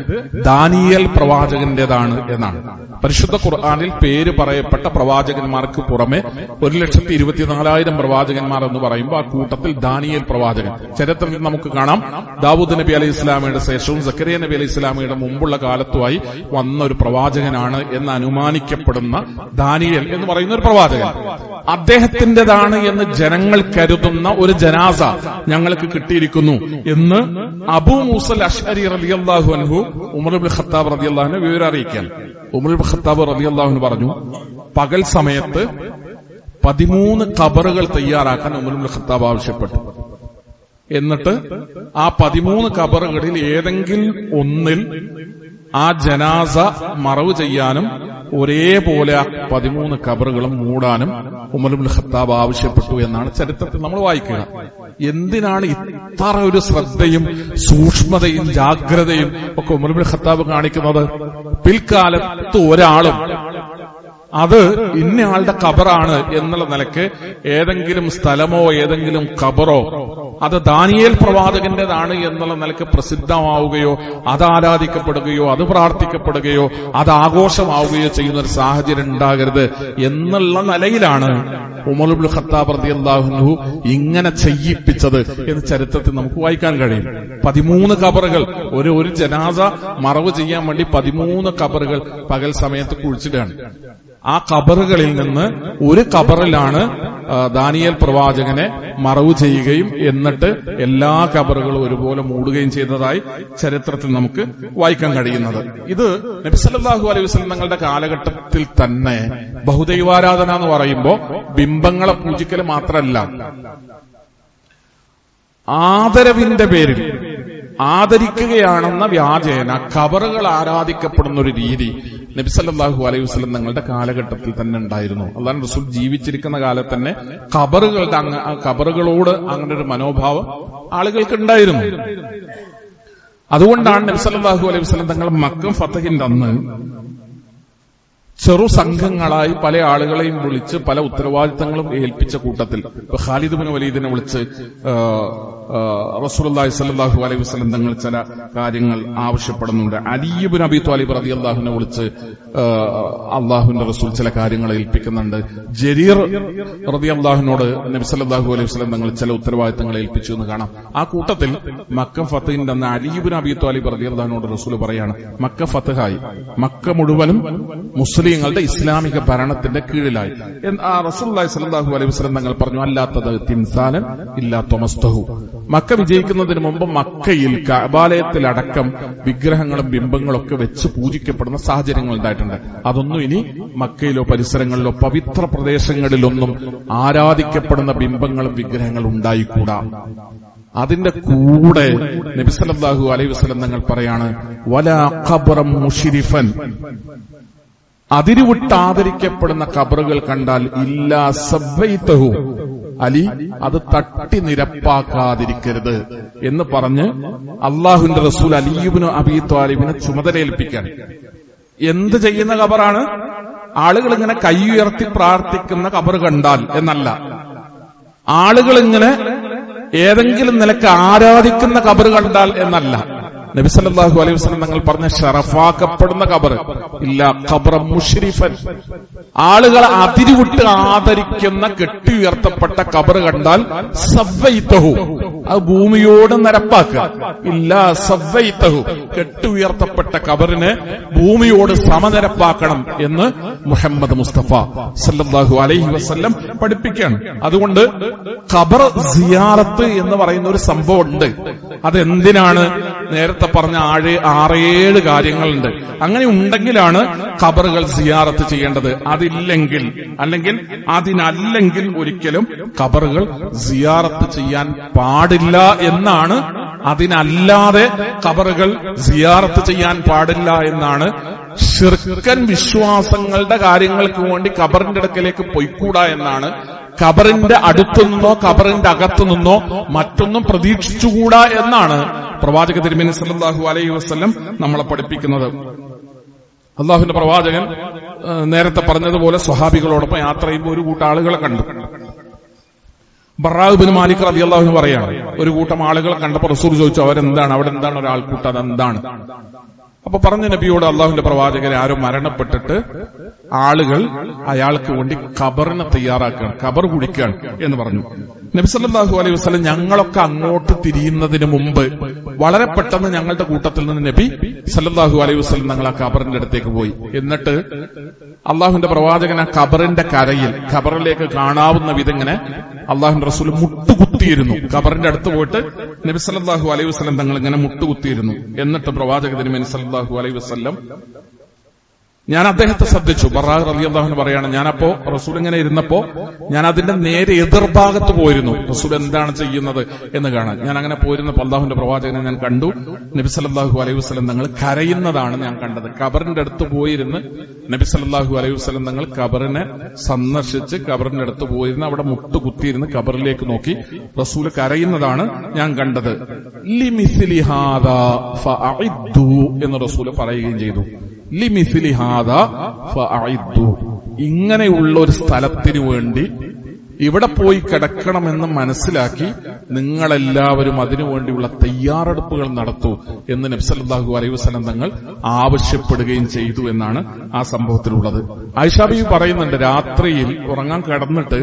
ദാനിയേൽ പ്രവാചകന്റേതാണ് എന്നാണ്. പരിശുദ്ധ ഖുർആനിൽ പേര് പറയപ്പെട്ട പ്രവാചകന്മാർക്ക് പുറമെ 1,24,000 പ്രവാചകന്മാർ എന്ന് പറയുമ്പോൾ ആ കൂട്ടത്തിൽ ദാനിയേൽ പ്രവാചകൻ. ചരിത്രത്തിൽ നമുക്ക് കാണാം, ദാവൂദ് നബി അലൈഹി ഇസ്ലാമയുടെ ശേഷവും സക്കരിയ നബി അലൈഹി ഇസ്ലാമയുടെ മുമ്പുള്ള കാലത്തുമായി വന്ന ഒരു പ്രവാചകനാണ് എന്ന് അനുമാനിക്കപ്പെടുന്ന ദാനിയേൽ എന്ന് പറയുന്ന ഒരു പ്രവാചകൻ. അദ്ദേഹത്തിന്റേതാണ് എന്ന് ജനങ്ങൾ കരുതുന്ന ഒരു ജനാസ ഞങ്ങൾക്ക് കിട്ടിയിരിക്കുന്നു എന്ന് അബൂ മൂസൽ അശ്അരി റളിയല്ലാഹു അൻഹു ഉമർ ഇബ്നു ഖത്താബ് റളിയല്ലാഹു അൻഹു വിവരം അറിയിക്കാൻ. ഉമർ ഇബ്നു ഖത്താബ് റളിയല്ലാഹു അൻഹു പറഞ്ഞു, പകൽ സമയത്ത് 13 ഖബറുകൾ തയ്യാറാക്കാൻ ഉമർ ഇബ്നു ഖത്താബ് ആവശ്യപ്പെട്ടു. എന്നിട്ട് ആ 13 ഖബറുകളിൽ ഏതെങ്കിലും ഒന്നിൽ ആ ജനാസ മറവ് ചെയ്യാനും ഒരേപോലെ ആ 13 ഖബറുകളും മൂടാനും ഉമർ ഇബ്നു ഖത്താബ് ആവശ്യപ്പെട്ടു എന്നാണ് ചരിത്രത്തിൽ നമ്മൾ വായിക്കുക. എന്തിനാണ് ഇത്ര ഒരു ശ്രദ്ധയും സൂക്ഷ്മതയും ജാഗ്രതയും ഒക്കെ ഉമർ ഇബ്നു ഖത്താബ് കാണിക്കുന്നത്? പിൽക്കാലത്ത് ഒരാളും അത് ഇന്നയാളുടെ ഖബറാണ് എന്നുള്ള നിലക്ക് ഏതെങ്കിലും സ്ഥലമോ ഏതെങ്കിലും ഖബറോ അത് ദാനിയേൽ പ്രവാചകന്റേതാണ് എന്നുള്ള നിലക്ക് പ്രസിദ്ധമാവുകയോ അത് ആരാധിക്കപ്പെടുകയോ അത് പ്രാർത്ഥിക്കപ്പെടുകയോ അത് ആഘോഷമാവുകയോ ചെയ്യുന്ന ഒരു സാഹചര്യം ഉണ്ടാകരുത് എന്നുള്ള നിലയിലാണ് ഉമർ ഇബ്നു ഖത്താബ് റളിയല്ലാഹു അൻഹു ഇങ്ങനെ ചെയ്യിപ്പിച്ചത് എന്ന് ചരിത്രത്തിൽ നമുക്ക് വായിക്കാൻ കഴിയും. 13 ഖബറുകൾ, ഒരു ജനാസ മറവ് ചെയ്യാൻ വേണ്ടി 13 ഖബറുകൾ പകൽ സമയത്ത് കുഴിച്ചിടുകയാണ്. ആ ഖബറുകളിൽ നിന്ന് ഒരു ഖബറിലാണ് ദാനിയേൽ പ്രവാചകനെ മറവ് ചെയ്യുകയും എന്നിട്ട് എല്ലാ ഖബറുകളും ഒരുപോലെ മൂടുകയും ചെയ്തതായി ചരിത്രത്തിൽ നമുക്ക് വായിക്കാൻ കഴിയുന്നത്. ഇത് നബി സല്ലല്ലാഹു അലൈഹി വസല്ലം തങ്ങളുടെ കാലഘട്ടത്തിൽ തന്നെ ബഹുദൈവാരാധന എന്ന് പറയുമ്പോൾ ബിംബങ്ങളെ പൂജിക്കൽ മാത്രമല്ല, ആദരവിന്റെ പേരിൽ ആദരിക്കുകയാണെന്ന വ്യാജേന ഖബറുകൾ ആരാധിക്കപ്പെടുന്ന ഒരു രീതി നബി സല്ലല്ലാഹു അലൈഹി വസല്ലം തങ്ങളുടെ കാലഘട്ടത്തിൽ തന്നെ ഉണ്ടായിരുന്നു. അല്ലാഹു റസൂൽ ജീവിച്ചിരിക്കുന്ന കാലത്ത് തന്നെ ഖബറുകളോട് അങ്ങനെ ഒരു മനോഭാവം ആളുകൾക്ക് ഉണ്ടായിരുന്നു. അതുകൊണ്ടാണ് നബി സല്ലല്ലാഹു അലൈഹി വസല്ലം തങ്ങൾ മക്ക ഫതഹിന്റെ അന്ന് ചെറു സംഘങ്ങളായി പല ആളുകളെയും വിളിച്ച് പല ഉത്തരവാദിത്തങ്ങളും ഏൽപ്പിച്ച കൂട്ടത്തിൽ ഖാലിദ് ഇബ്നു വലീദിനെ വിളിച്ച് റസൂലുള്ളാഹി സ്വല്ലല്ലാഹു അലൈഹി വസല്ലം തങ്ങൾ ചില കാര്യങ്ങൾ ആവശ്യപ്പെടുന്നുണ്ട്. അലി ഇബ്നു അബീ ത്വാലിബ് റളിയല്ലാഹു അൻഹു വിളിച്ച് അള്ളാഹുവിന്റെ റസൂൽ ചില കാര്യങ്ങൾ ഏൽപ്പിക്കുന്നുണ്ട്. ജരീർ റളിയല്ലാഹുവിനോട് നബി സല്ലല്ലാഹു അലൈഹി വസല്ലം തങ്ങൾ ചില ഉത്തരവാദിത്തങ്ങൾ ഏൽപ്പിച്ചു എന്ന് കാണാം. ആ കൂട്ടത്തിൽ മക്ക ഫതഹിന്റെ അന്ന് അലി ഇബ്നു അബീ ത്വാലിബ് റളിയല്ലാഹുവിനോട് റസൂൽ പറയാണ്, മക്ക ഫതഹായി, മക്ക മുഴുവനും മുസ്ലിങ്ങളുടെ ഇസ്ലാമിക ഭരണത്തിന്റെ കീഴിലായി. റസൂലുള്ളാഹി സ്വല്ലല്ലാഹു അലൈഹി വസല്ലം തങ്ങൾ പറഞ്ഞു, അല്ലാത്തത് തിൻസാനൻ ഇല്ലാ തമസ്തഹു. മക്ക വിജയിക്കുന്നതിന് മുമ്പ് മക്കയിൽ കഅബാലയത്തിലടക്കം വിഗ്രഹങ്ങളും ബിംബങ്ങളും ഒക്കെ വെച്ച് പൂജിക്കപ്പെടുന്ന സാഹചര്യങ്ങൾ ഉണ്ടായിട്ടുണ്ട്. അതൊന്നും ഇനി മക്കയിലോ പരിസരങ്ങളിലോ പവിത്ര പ്രദേശങ്ങളിലൊന്നും ആരാധിക്കപ്പെടുന്ന ബിംബങ്ങളും വിഗ്രഹങ്ങളും ഉണ്ടായിക്കൂടാ. അതിന്റെ കൂടെ നബി സല്ലല്ലാഹു അലൈഹി വസല്ലം തങ്ങൾ പറയാണ്, വലാ ഖബ്റൻ മുശ്രിഫൻ, അതിരുവിട്ട് ആദരിക്കപ്പെടുന്ന ഖബറുകൾ കണ്ടാൽ ഇല്ലാ സബ്ബൈതഹു, അലി അത് തട്ടി നിരപ്പാക്കാതിരിക്കരുത് എന്ന് പറഞ്ഞ് അള്ളാഹുവിന്റെ റസൂൽ അലി ഇബ്നു അബീ ത്വാലിബിനെ ചുമതലയേൽപ്പിക്കാൻ. എന്ത് ചെയ്യുന്ന ഖബറാണ്? ആളുകൾ ഇങ്ങനെ കൈ ഉയർത്തി പ്രാർത്ഥിക്കുന്ന ഖബർ കണ്ടാൽ എന്നല്ല, ആളുകൾ ഇങ്ങനെ ഏതെങ്കിലും നിലക്ക് ആരാധിക്കുന്ന ഖബർ കണ്ടാൽ എന്നല്ല, നബി സല്ലല്ലാഹു അലൈഹി വസല്ലം തങ്ങൾ പറഞ്ഞ ഷറഫാക്കപ്പെടുന്ന ഖബർ ഇല്ല ഖബ്റ മുശ്രിഫൻ, ആളുകൾ അതിരുവിട്ട് ആദരിക്കുന്ന കെട്ടി ഉയർത്തപ്പെട്ട ഖബർ കണ്ടാൽ സവ്വൈതഹു, അത് ഭൂമിയോട് നിരപ്പാക്കുക. ഇല്ല സവ്വൈതഹു, കെട്ടി ഉയർത്തപ്പെട്ട ഖബറിനെ ഭൂമിയോട് സമനിരപ്പാക്കണം എന്ന് മുഹമ്മദ് മുസ്തഫ സല്ലല്ലാഹു അലൈഹി വസല്ലം പഠിപ്പിക്കുകയാണ്. അതുകൊണ്ട് ഖബർ സിയാറത്ത് എന്ന് പറയുന്ന ഒരു സംഭവം ഉണ്ട്. അതെന്തിനാണ്? നേരത്തെ പറഞ്ഞ 6-7 കാര്യങ്ങളുണ്ട്. അങ്ങനെ ഉണ്ടെങ്കിലാണ് ഖബറുകൾ സിയാറത്ത് ചെയ്യേണ്ടത്. അതില്ലെങ്കിൽ അതിനല്ലെങ്കിൽ ഒരിക്കലും ഖബറുകൾ സിയാറത്ത് ചെയ്യാൻ പാടില്ല എന്നാണ്. അതിനല്ലാതെ ഖബറുകൾ സിയാറത്ത് ചെയ്യാൻ പാടില്ല എന്നാണ്. ശിർക്കൻ വിശ്വാസങ്ങളുടെ കാര്യങ്ങൾക്ക് വേണ്ടി ഖബറിന്റെ അടുക്കലേക്ക് പൊയ്ക്കൂടാ എന്നാണ്. ഖബറിന്റെ അടുത്തുനിന്നോ ഖബറിന്റെ അകത്തുനിന്നോ മറ്റൊന്നും പ്രതീക്ഷിച്ചുകൂടാ എന്നാണ് പ്രവാചക തിരുമേനി സല്ലല്ലാഹു അലൈഹി വസല്ലം നമ്മളെ പഠിപ്പിക്കുന്നത്. അള്ളാഹുവിന്റെ പ്രവാചകൻ നേരത്തെ പറഞ്ഞതുപോലെ സ്വഹാബികളോടൊപ്പം യാത്ര ചെയ്യുമ്പോൾ ഒരു കൂട്ടം ആളുകളെ കണ്ടു. ബറാ ഇബ്നു മാലിക് റളിയല്ലാഹു അൻഹു പറയാണ്, ഒരു കൂട്ടം ആളുകളെ കണ്ടപ്പോൾ റസൂൽ ചോദിച്ചു, അവരെന്താണ്, അവിടെ എന്താണ് ഒരാൾക്കൂട്ടം, അതെന്താണ്? അപ്പൊ പറഞ്ഞ നബിയോട് അള്ളാഹുവിന്റെ പ്രവാചകരെ, ആരോ മരണപ്പെട്ടിട്ട് ആളുകൾ അയാൾക്ക് വേണ്ടി ഖബറിനെ തയ്യാറാക്കുകയാണ്, ഖബർ കുടിക്കുകയാണ് എന്ന് പറഞ്ഞു. നബി സല്ലല്ലാഹു അലൈഹി വസല്ലം ഞങ്ങളൊക്കെ അങ്ങോട്ട് തിരിയുന്നതിന് മുമ്പ് വളരെ പെട്ടെന്ന് ഞങ്ങളുടെ കൂട്ടത്തിൽ നിന്ന് നബി സല്ലല്ലാഹു അലൈഹി വസല്ലം ഞങ്ങൾ ആ ഖബറിന്റെ അടുത്തേക്ക് പോയി. എന്നിട്ട് അള്ളാഹുവിന്റെ പ്രവാചകൻ ആ ഖബറിന്റെ കരയിൽ ഖബറിലേക്ക് കാണാവുന്ന വിധങ്ങനെ അള്ളാഹുവിന്റെ റസൂൽ മുട്ടുകുത്തിയിരുന്നു. ഖബറിന്റെ അടുത്ത് പോയിട്ട് നബി സല്ലല്ലാഹു അലൈഹി വസല്ലം തങ്ങൾ ഇങ്ങനെ മുട്ടുകുത്തിയിരുന്നു. എന്നിട്ട് പ്രവാചക തിരുമേനി സല്ലല്ലാഹു അലൈഹി വസല്ലം, ഞാൻ അദ്ദേഹത്തെ ശ്രദ്ധിച്ചു. ബറാ റളിയല്ലാഹു അൻഹു പറയാണ്, ഞാനപ്പോ റസൂൽ ഇങ്ങനെ ഇരുന്നപ്പോ ഞാൻ അതിന്റെ നേരെ എതിർഭാഗത്ത് പോയിരുന്നു, റസൂൽ എന്താണ് ചെയ്യുന്നത് എന്ന് കാണാൻ. ഞാൻ അങ്ങനെ പോയിരുന്നപ്പോൾ അള്ളാഹുവിന്റെ പ്രവാചകനെ ഞാൻ കണ്ടു. നബി സല്ലല്ലാഹു അലൈഹി വസല്ലം തങ്ങൾ കരയുന്നതാണ് ഞാൻ കണ്ടത്. ഖബറിന്റെ അടുത്ത് പോയിരുന്ന് നബി സല്ലല്ലാഹു അലൈഹി വസല്ലം തങ്ങൾ ഖബറിനെ സന്ദർശിച്ച് ഖബറിന്റെ അടുത്ത് പോയിരുന്ന് അവിടെ മുട്ടുകുത്തിയിരുന്ന് ഖബറിലേക്ക് നോക്കി റസൂൽ കരയുന്നതാണ് ഞാൻ കണ്ടത്. ലിമിസ്ലി ഹാദാ ഫഅഇദ്ദു എന്ന് റസൂൽ പറയുകയും ചെയ്തു. ലിമിസ്ലി ഹാദാ ഫഅഇദ്ദു, ഇങ്ങനെയുള്ള ഒരു സ്ഥലത്തിനു വേണ്ടി ഇവിടെ പോയി കിടക്കണമെന്ന് മനസ്സിലാക്കി നിങ്ങളെല്ലാവരും അതിനുവേണ്ടിയുള്ള തയ്യാറെടുപ്പുകൾ നടത്തൂ എന്ന് നബി സല്ലല്ലാഹു അലൈഹി വസല്ലം തങ്ങൾ ആവശ്യപ്പെടുകയും ചെയ്തു എന്നാണ് ആ സംഭവത്തിലുള്ളത്. ആയിഷ ബീവി പറയുന്നുണ്ട്, രാത്രിയിൽ ഉറങ്ങാൻ കിടന്നിട്ട്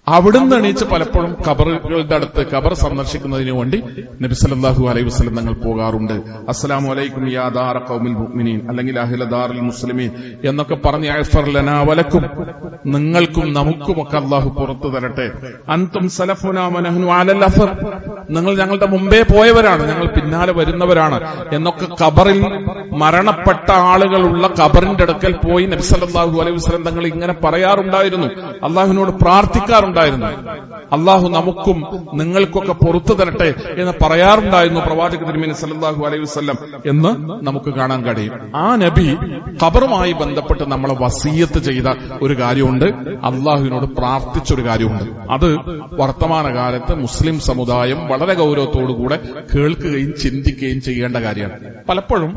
അവിടുന്ന് എണീച്ച് പലപ്പോഴും ഖബറുകളുടെ അടുത്ത് ഖബർ സന്ദർശിക്കുന്നതിന് വേണ്ടി നബി സല്ലല്ലാഹു അലൈഹി വസല്ലം തങ്ങൾ പോകാറുണ്ട്. അസ്സലാമു അലൈക്കും യാ ദാറ ഖൗമിൽ മുഅ്മിനീൻ, അല്ലെങ്കിൽ അഹ്ല ദാറിൽ മുസ്ലിമീൻ എന്നൊക്കെ പറഞ്ഞ് യഗ്ഫർ ലനാ വലക്കും, നിങ്ങൾക്കും നമുക്കുമൊക്കെ അല്ലാഹു പുറത്തു തരട്ടെ. അൻതും സലഫുനാ വനഹ്നു അലൽ അഫർ, നിങ്ങൾ ഞങ്ങളുടെ മുമ്പേ പോയവരാണ്, ഞങ്ങൾ പിന്നാലെ വരുന്നവരാണ് എന്നൊക്കെ ഖബറിൽ മരണപ്പെട്ട ആളുകളുള്ള ഖബറിന്റെ അടുക്കൽ പോയി നബി സല്ലല്ലാഹു അലൈഹി വസല്ലം തങ്ങൾ ഇങ്ങനെ പറയാറുണ്ടായിരുന്നു, അല്ലാഹുവിനോട് പ്രാർത്ഥിക്കാറുണ്ടായിരുന്നു. അള്ളാഹു നമുക്കും നിങ്ങൾക്കൊക്കെ പുറത്തു തരട്ടെ എന്ന് പറയാറുണ്ടായിരുന്നു പ്രവാചക തിരുമേനി സല്ലല്ലാഹു അലൈഹി വസല്ലം എന്ന് നമുക്ക് കാണാൻ കഴിയും. ആ നബി ഖബറുമായി ബന്ധപ്പെട്ട് നമ്മളെ വസിയത്ത് ചെയ്ത ഒരു കാര്യമുണ്ട്, അള്ളാഹുവിനോട് പ്രാർത്ഥിച്ചൊരു കാര്യമുണ്ട്. അത് വർത്തമാനകാലത്ത് മുസ്ലിം സമുദായം വളരെ ഗൗരവത്തോടുകൂടെ കേൾക്കുകയും ചിന്തിക്കുകയും ചെയ്യേണ്ട കാര്യമാണ്. പലപ്പോഴും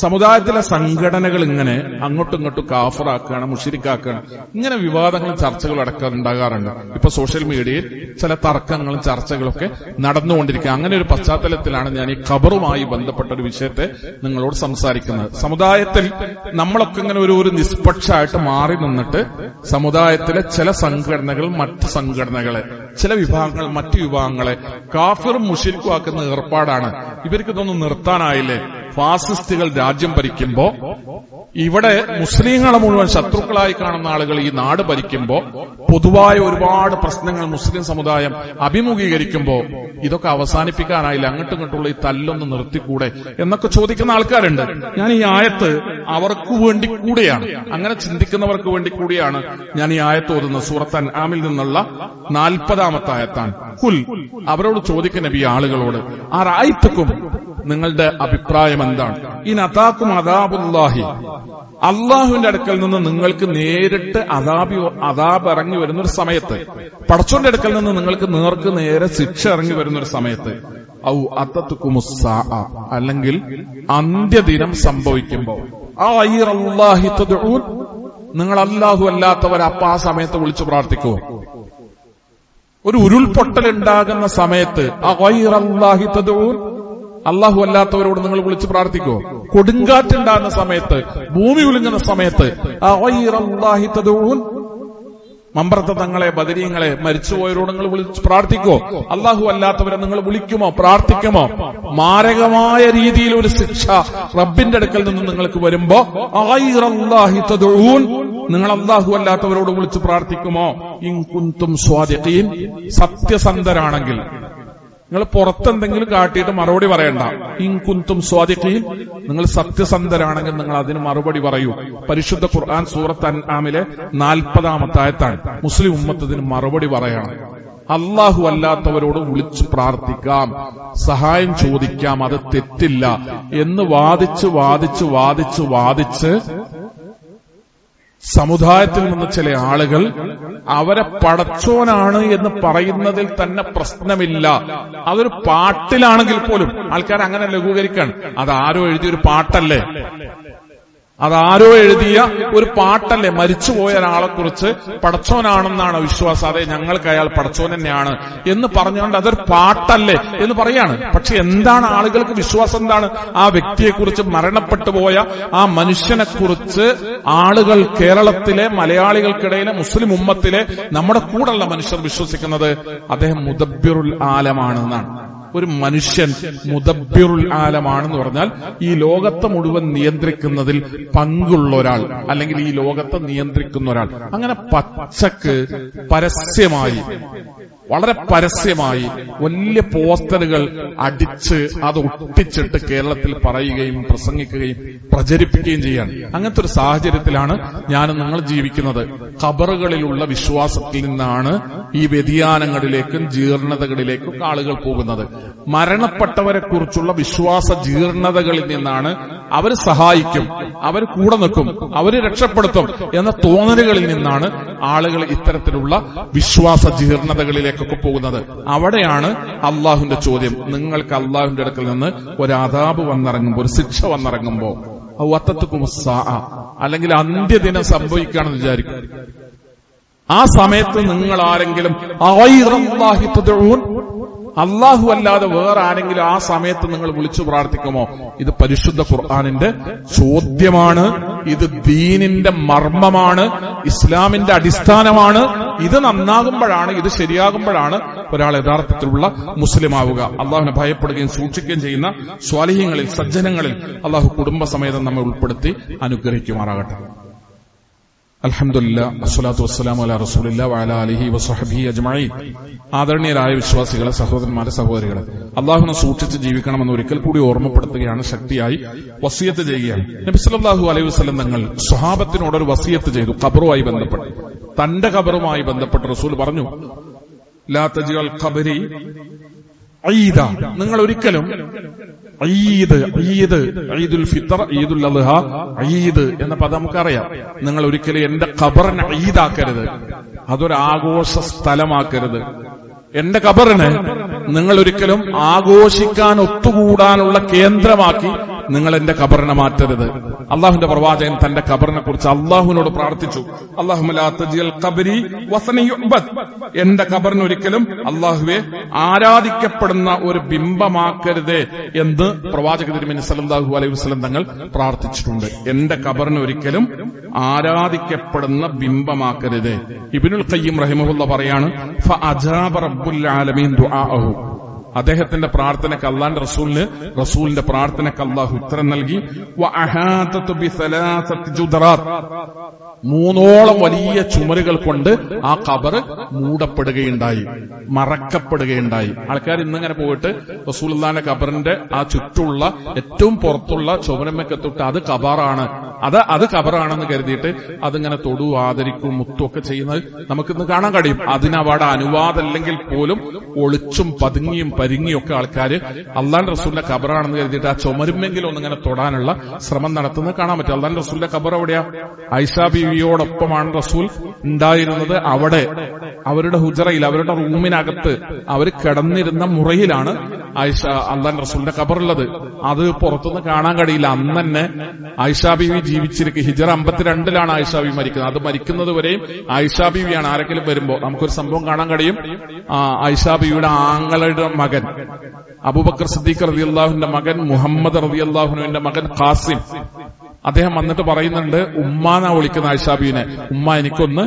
സമുദായത്തിലെ സംഘടനകൾ ഇങ്ങനെ അങ്ങോട്ടും ഇങ്ങോട്ടും കാഫറാക്കുകയാണ്, മുശ്രിക്കാക്കുകയാണ്, ഇങ്ങനെ വിവാദങ്ങളും ചർച്ചകളും അടക്കം ഉണ്ടാകാറുണ്ട്. ഇപ്പൊ സോഷ്യൽ മീഡിയയിൽ ചില തർക്കങ്ങളും ചർച്ചകളൊക്കെ നടന്നുകൊണ്ടിരിക്കുക. അങ്ങനെ ഒരു പശ്ചാത്തലത്തിലാണ് ഞാൻ ഈ ഖബറുമായി ബന്ധപ്പെട്ട ഒരു വിഷയത്തെ നിങ്ങളോട് സംസാരിക്കുന്നത്. സമുദായത്തിൽ നമ്മളൊക്കെ ഇങ്ങനെ ഒരു നിഷ്പക്ഷമായിട്ട് മാറി നിന്നിട്ട് സമുദായത്തിലെ ചില സംഘടനകൾ മറ്റ് സംഘടനകളെ, ചില വിഭാഗങ്ങൾ മറ്റു വിഭാഗങ്ങളെ കാഫിറും മുശ്രിക്കും ആക്കുന്ന ഏർപ്പാടാണ്. ഇവർക്ക് ഇതൊന്നും നിർത്താനായില്ലേ? ഫാസിസ്റ്റുകൾ രാജ്യം ഭരിക്കുമ്പോ, ഇവിടെ മുസ്ലിങ്ങളെ മുഴുവൻ ശത്രുക്കളായി കാണുന്ന ആളുകൾ ഈ നാട് ഭരിക്കുമ്പോ, പൊതുവായ ഒരുപാട് പ്രശ്നങ്ങൾ മുസ്ലിം സമുദായം അഭിമുഖീകരിക്കുമ്പോ ഇതൊക്കെ അവസാനിപ്പിക്കാനായില്ല, അങ്ങോട്ടും ഇങ്ങോട്ടുള്ള ഈ തല്ലൊന്ന് നിർത്തിക്കൂടെ എന്നൊക്കെ ചോദിക്കുന്ന ആൾക്കാരുണ്ട്. ഞാൻ ഈ ആയത്ത് അവർക്ക് വേണ്ടി കൂടിയാണ്, അങ്ങനെ ചിന്തിക്കുന്നവർക്ക് വേണ്ടി കൂടിയാണ് ഞാൻ ഈ ആയത്ത് ഓതുന്നത്. സൂറത്ത് അൻആമിൽ നിന്നുള്ള 40-ാമത്തെ ആയത്താണ്. കുൽ, അവരോട് ചോദിക്കുന്ന നബി ആളുകളോട്, അറഅയ്തുക്കും, നിങ്ങളുടെ അഭിപ്രായം എന്താണ്? ഇൻ അതാക്കും അദാബുല്ലാഹി, അള്ളാഹുവിന്റെ അടുക്കൽ നിന്ന് നിങ്ങൾക്ക് നേരിട്ട് അദാബ് ഇറങ്ങി വരുന്നൊരു സമയത്ത്, പടച്ചോന്റെ അടുക്കൽ നിന്ന് നിങ്ങൾക്ക് നേർക്ക് നേരെ ശിക്ഷ ഇറങ്ങി വരുന്നൊരു സമയത്ത്, ഔ അത്തത്തുക്കുമുസ്സാ, അല്ലെങ്കിൽ അന്ത്യദിനം സംഭവിക്കുമ്പോ, അഗൈറല്ലാഹി തദ്ഊൻ, നിങ്ങൾ അല്ലാഹു അല്ലാത്തവർ അപ്പ ആ സമയത്ത് വിളിച്ചു പ്രാർത്ഥിക്കുമോ? ഒരു ഉരുൾപൊട്ടൽ ഉണ്ടാകുന്ന സമയത്ത് അഗൈറല്ലാഹി തദ്ഊൻ, അള്ളാഹു അല്ലാത്തവരോട് നിങ്ങൾ വിളിച്ച് പ്രാർത്ഥിക്കോ? കൊടുങ്കാറ്റുണ്ടാകുന്ന സമയത്ത്, ഭൂമി ഉലുങ്ങുന്ന സമയത്ത് അഗൈറല്ലാഹി തദഊൻ, മമ്പറത്തെ തങ്ങളെ, ബദരീങ്ങളെ, മരിച്ചുപോയവരോട് നിങ്ങൾ വിളിച്ച് പ്രാർത്ഥിക്കോ? അള്ളാഹു അല്ലാത്തവരെ നിങ്ങൾ വിളിക്കുമോ, പ്രാർത്ഥിക്കുമോ? മാരകമായ രീതിയിൽ ഒരു ശിക്ഷ റബ്ബിന്റെ അടുക്കൽ നിന്ന് നിങ്ങൾക്ക് വരുമ്പോ അഗൈറല്ലാഹി തദഊൻ, നിങ്ങൾ അള്ളാഹു അല്ലാത്തവരോട് വിളിച്ച് പ്രാർത്ഥിക്കുമോ? ഇൻ കുൻതും സ്വാദിഖീൻ, സത്യസന്ധരാണെങ്കിൽ. നിങ്ങൾ പുറത്തെന്തെങ്കിലും കാട്ടിയിട്ട് മറുപടി പറയണ്ട. ഇൻ കുൻതും സ്വാദിഖീൻ, നിങ്ങൾ സത്യസന്ധരാണെങ്കിൽ നിങ്ങൾ അതിന് മറുപടി പറയൂ. പരിശുദ്ധ ഖുർആൻ സൂറത്ത് അൻആമിലെ 40-ാമത്തെ ആയത്താണ്. മുസ്ലിം ഉമ്മത്ത് ഇതിന് മറുപടി പറയണം. അള്ളാഹു അല്ലാത്തവരോട് വിളിച്ചു പ്രാർത്ഥിക്കാം, സഹായം ചോദിക്കാം, അത് തെറ്റില്ല എന്ന് വാദിച്ച് സമുദായത്തിൽ നിന്ന് ചില ആളുകൾ അവരെ പടച്ചോനാണ് എന്ന് പറയുന്നതിൽ തന്നെ പ്രശ്നമില്ല. അതൊരു പാട്ടിലാണെങ്കിൽ പോലും ആൾക്കാർ അങ്ങനെ ലഘൂകരിക്കാണ്. അതാരോ എഴുതിയൊരു പാട്ടല്ലേ, അതാരോ എഴുതിയ ഒരു പാട്ടല്ലേ, മരിച്ചുപോയ ഒരാളെ കുറിച്ച് പടച്ചോനാണെന്നാണ് വിശ്വാസം, അതെ ഞങ്ങൾക്ക് അയാൾ പടച്ചോൻ തന്നെയാണ് എന്ന് പറഞ്ഞുകൊണ്ട് അതൊരു പാട്ടല്ലേ എന്ന് പറയാണ്. പക്ഷെ എന്താണ് ആളുകൾക്ക് വിശ്വാസം? എന്താണ്? ആ വ്യക്തിയെക്കുറിച്ച്, മരണപ്പെട്ടു പോയ ആ മനുഷ്യനെക്കുറിച്ച് ആളുകൾ, കേരളത്തിലെ മലയാളികൾക്കിടയിലെ മുസ്ലിം ഉമ്മത്തിലെ നമ്മുടെ കൂടെയുള്ള മനുഷ്യർ വിശ്വസിക്കുന്നത് അദ്ദേഹം മുദബ്ബിറുൽ ആലമാണെന്നാണ്. ഒരു മനുഷ്യൻ മുദബ്ബിറുൽ ആലമാണെന്ന് പറഞ്ഞാൽ ഈ ലോകത്തെ മുഴുവൻ നിയന്ത്രിക്കുന്നതിൽ പങ്കുള്ള ഒരാൾ, അല്ലെങ്കിൽ ഈ ലോകത്തെ നിയന്ത്രിക്കുന്ന ഒരാൾ. അങ്ങനെ പച്ചക്ക് പരസ്യമായി, വളരെ പരസ്യമായി വലിയ പോസ്റ്ററുകൾ അടിച്ച് അത് ഒട്ടിച്ചിട്ട് കേരളത്തിൽ പറയുകയും പ്രസംഗിക്കുകയും പ്രചരിപ്പിക്കുകയും ചെയ്യാണ്. അങ്ങനത്തെ ഒരു സാഹചര്യത്തിലാണ് ഞാനും നിങ്ങൾ ജീവിക്കുന്നത്. ഖബറുകളിലുള്ള വിശ്വാസത്തിൽ നിന്നാണ് ഈ വ്യതിയാനങ്ങളിലേക്കും ജീർണതകളിലേക്കും ആളുകൾ പോകുന്നത്. മരണപ്പെട്ടവരെ കുറിച്ചുള്ള വിശ്വാസ ജീർണതകളിൽ നിന്നാണ് അവർ സഹായിക്കും, അവർ കൂടെ നിൽക്കും, അവര് രക്ഷപ്പെടുത്തും എന്ന തോന്നലുകളിൽ നിന്നാണ് ആളുകൾ ഇത്തരത്തിലുള്ള വിശ്വാസ ജീർണതകളിലേക്കൊക്കെ പോകുന്നത്. അവിടെയാണ് അള്ളാഹുവിന്റെ ചോദ്യം. നിങ്ങൾക്ക് അള്ളാഹുവിന്റെ അടുക്കൽ നിന്ന് ഒരു അദാബ് വന്നിറങ്ങുമ്പോ, ഒരു ശിക്ഷ വന്നിറങ്ങുമ്പോ, അല്ലെങ്കിൽ അന്ത്യദിനം സംഭവിക്കുകയാണെന്ന് വിചാരിക്കും. ആ സമയത്ത് നിങ്ങൾ ആരെങ്കിലും അള്ളാഹു അല്ലാതെ വേറെ ആരെങ്കിലും ആ സമയത്ത് നിങ്ങൾ വിളിച്ചു പ്രാർത്ഥിക്കുമോ? ഇത് പരിശുദ്ധ ഖുർആനിന്റെ ചോദ്യമാണ്. ഇത് ദീനിന്റെ മർമ്മമാണ്, ഇസ്ലാമിന്റെ അടിസ്ഥാനമാണ്. ഇത് നന്നാകുമ്പോഴാണ്, ഇത് ശരിയാകുമ്പോഴാണ് ഒരാൾ യഥാർത്ഥത്തിലുള്ള മുസ്ലിം ആവുക. അള്ളാഹുവിനെ ഭയപ്പെടുകയും സൂക്ഷിക്കുകയും ചെയ്യുന്ന സ്വാലിഹ്യങ്ങളിൽ, സജ്ജനങ്ങളിൽ അള്ളാഹു കുടുംബസമേതം നമ്മെ ഉൾപ്പെടുത്തി അനുഗ്രഹിക്കുമാറാകട്ടെ. അൽഹംദുലില്ലാഹ്, അസ്സലാത്തു വസ്സലാമു അലാ റസൂലില്ലാഹി വഅലാ ആലിഹി വസഹ്ബിഹി അജ്മഈൻ. ആദരണീയരായ വിശ്വാസികളെ, സഹോദരന്മാരെ, സഹോദരികളെ, അള്ളാഹുവിനെ സൂക്ഷിച്ച് ജീവിക്കണമെന്ന് ഒരിക്കൽ കൂടി ഓർമ്മപ്പെടുത്തുകയാണ്, ശക്തിയായി വസിയത്ത് ചെയ്യുകയാണ്. നബി സല്ലല്ലാഹു അലൈഹി വസല്ലം തങ്ങൾ സ്വഹാബത്തിനോടൊരു വസിയത്ത് ചെയ്തു, ഖബറുമായി ബന്ധപ്പെട്ട്. തന്റെ ഖബറുമായി ബന്ധപ്പെട്ട് റസൂൽ പറഞ്ഞു, ലാ തജ്അൽ ഖബരി ഈദ, നിങ്ങൾ ഒരിക്കലും ഈദുൽ ഫിത്തർ, ഈദുൽ അദ്ഹ, ഈദ് എന്ന പദം നമുക്കറിയാം. നിങ്ങൾ ഒരിക്കലും എന്റെ ഖബറിനെ ഈദാക്കരുത്, അതൊരാഘോഷ സ്ഥലമാക്കരുത്. എന്റെ ഖബറിനെ നിങ്ങൾ ഒരിക്കലും ആഘോഷിക്കാൻ, ഒത്തുകൂടാനുള്ള കേന്ദ്രമാക്കി നിങ്ങൾ എന്റെ ഖബറിനെ മാറ്റരുത്. അള്ളാഹുവിന്റെ പ്രവാചകൻ തന്റെ ഖബറിനെ കുറിച്ച് അള്ളാഹുവിനോട് പ്രാർത്ഥിച്ചു, അല്ലാഹുമ്മ ലാ തജ്അൽ ഖബരി വസന യുഅബദ്, എന്റെ ഖബറിനെ ഒരിക്കലും അള്ളാഹുവെ ആരാധിക്കപ്പെടുന്ന ഒരു ബിംബമാക്കരുതേ എന്ന് പ്രവാചക തിരുമേനി സല്ലല്ലാഹു അലൈഹി വസല്ലം തങ്ങൾ പ്രാർത്ഥിച്ചിട്ടുണ്ട്. എന്റെ ഖബറിനെ ഒരിക്കലും ആരാധിക്കപ്പെടുന്ന ബിംബമാക്കരുതേ. ഇബ്നുൽ ഖയ്യിം റഹിമഹുല്ലാഹ് പറയാണ്, ഫഅജാബ റബ്ബുൽ ആലമീൻ ദുആഅഹു, അദ്ദേഹത്തിന്റെ പ്രാർത്ഥനയ്ക്ക്, അള്ളാന്റെ റസൂലിന്റെ പ്രാർത്ഥനയ്ക്ക് അള്ളാഹു ഉത്തരം നൽകി. വഅഹാതതു ബിസലാസത്തി ജുദറാത്ത്, 3 വലിയ ചുമരുകൾ കൊണ്ട് ആ ഖബർ മൂടപ്പെടുകയുണ്ടായി, മറക്കപ്പെടുകയുണ്ടായി. ആൾക്കാർ ഇന്നിങ്ങനെ പോയിട്ട് റസൂലുള്ളാഹിന്റെ ഖബറിന്റെ ആ ചുറ്റുള്ള ഏറ്റവും പുറത്തുള്ള ചുമരമ്മക്കത്തൊട്ട് അത് ഖബറാണ്, അത് ഖബറാണെന്ന് കരുതിയിട്ട് അതിങ്ങനെ തൊടു, ആദരിക്കും, മുത്തുമൊക്കെ ചെയ്യുന്നത് നമുക്കിന്ന് കാണാൻ കഴിയും. അതിനവിടെ അനുവാദമല്ലെങ്കിൽ പോലും ഒളിച്ചും പതുങ്ങിയും പരിങ്ങിയൊക്കെ ആൾക്കാർ അള്ളാന്റെ റസൂലിന്റെ ഖബറാണെന്ന് കരുതിയിട്ട് ആ ചുമരുമെങ്കിലും ഒന്നിങ്ങനെ തൊടാനുള്ള ശ്രമം നടത്തുന്നത് കാണാൻ പറ്റും. അള്ളാന്റെ റസൂലിന്റെ ഖബർ എവിടെയാ? ആയിഷാ ബീവിയോടൊപ്പമാണ് റസൂൽ ഉണ്ടായിരുന്നത്. അവിടെ അവരുടെ ഹുജറയിൽ, അവരുടെ റൂമിനകത്ത് അവർ കിടന്നിരുന്ന മുറിയിലാണ് അള്ളാന്റെ റസൂലിന്റെ ഖബറുള്ളത്. അത് പുറത്തുനിന്ന് കാണാൻ കഴിയില്ല. അന്ന് തന്നെ ആയിഷാ ബീവി ജീവിച്ചിരിക്കുക. ഹിജറ 52-ലാണ് ആയിഷാ ബീവി മരിക്കുന്നത്. അത് മരിക്കുന്നത് വരെയും ആയിഷാ ബീവിയാണ്. ആരെങ്കിലും വരുമ്പോ നമുക്കൊരു സംഭവം കാണാൻ കഴിയും. ആയിഷാ ബീവിയുടെ ആങ്ങളുടെ മകൻ അബൂബക്കർ സിദ്ദീഖ് റളിയല്ലാഹുവിന്റെ മകൻ മുഹമ്മദ് റളിയല്ലാഹുവിന്റെ മകൻ ഖാസിം, അദ്ദേഹം വന്നിട്ട് പറയുന്നുണ്ട്, ഉമ്മാനാ വിളിക്കുന്ന ആയിഷ ബീവിനെ, ഉമ്മ എനിക്കൊന്ന്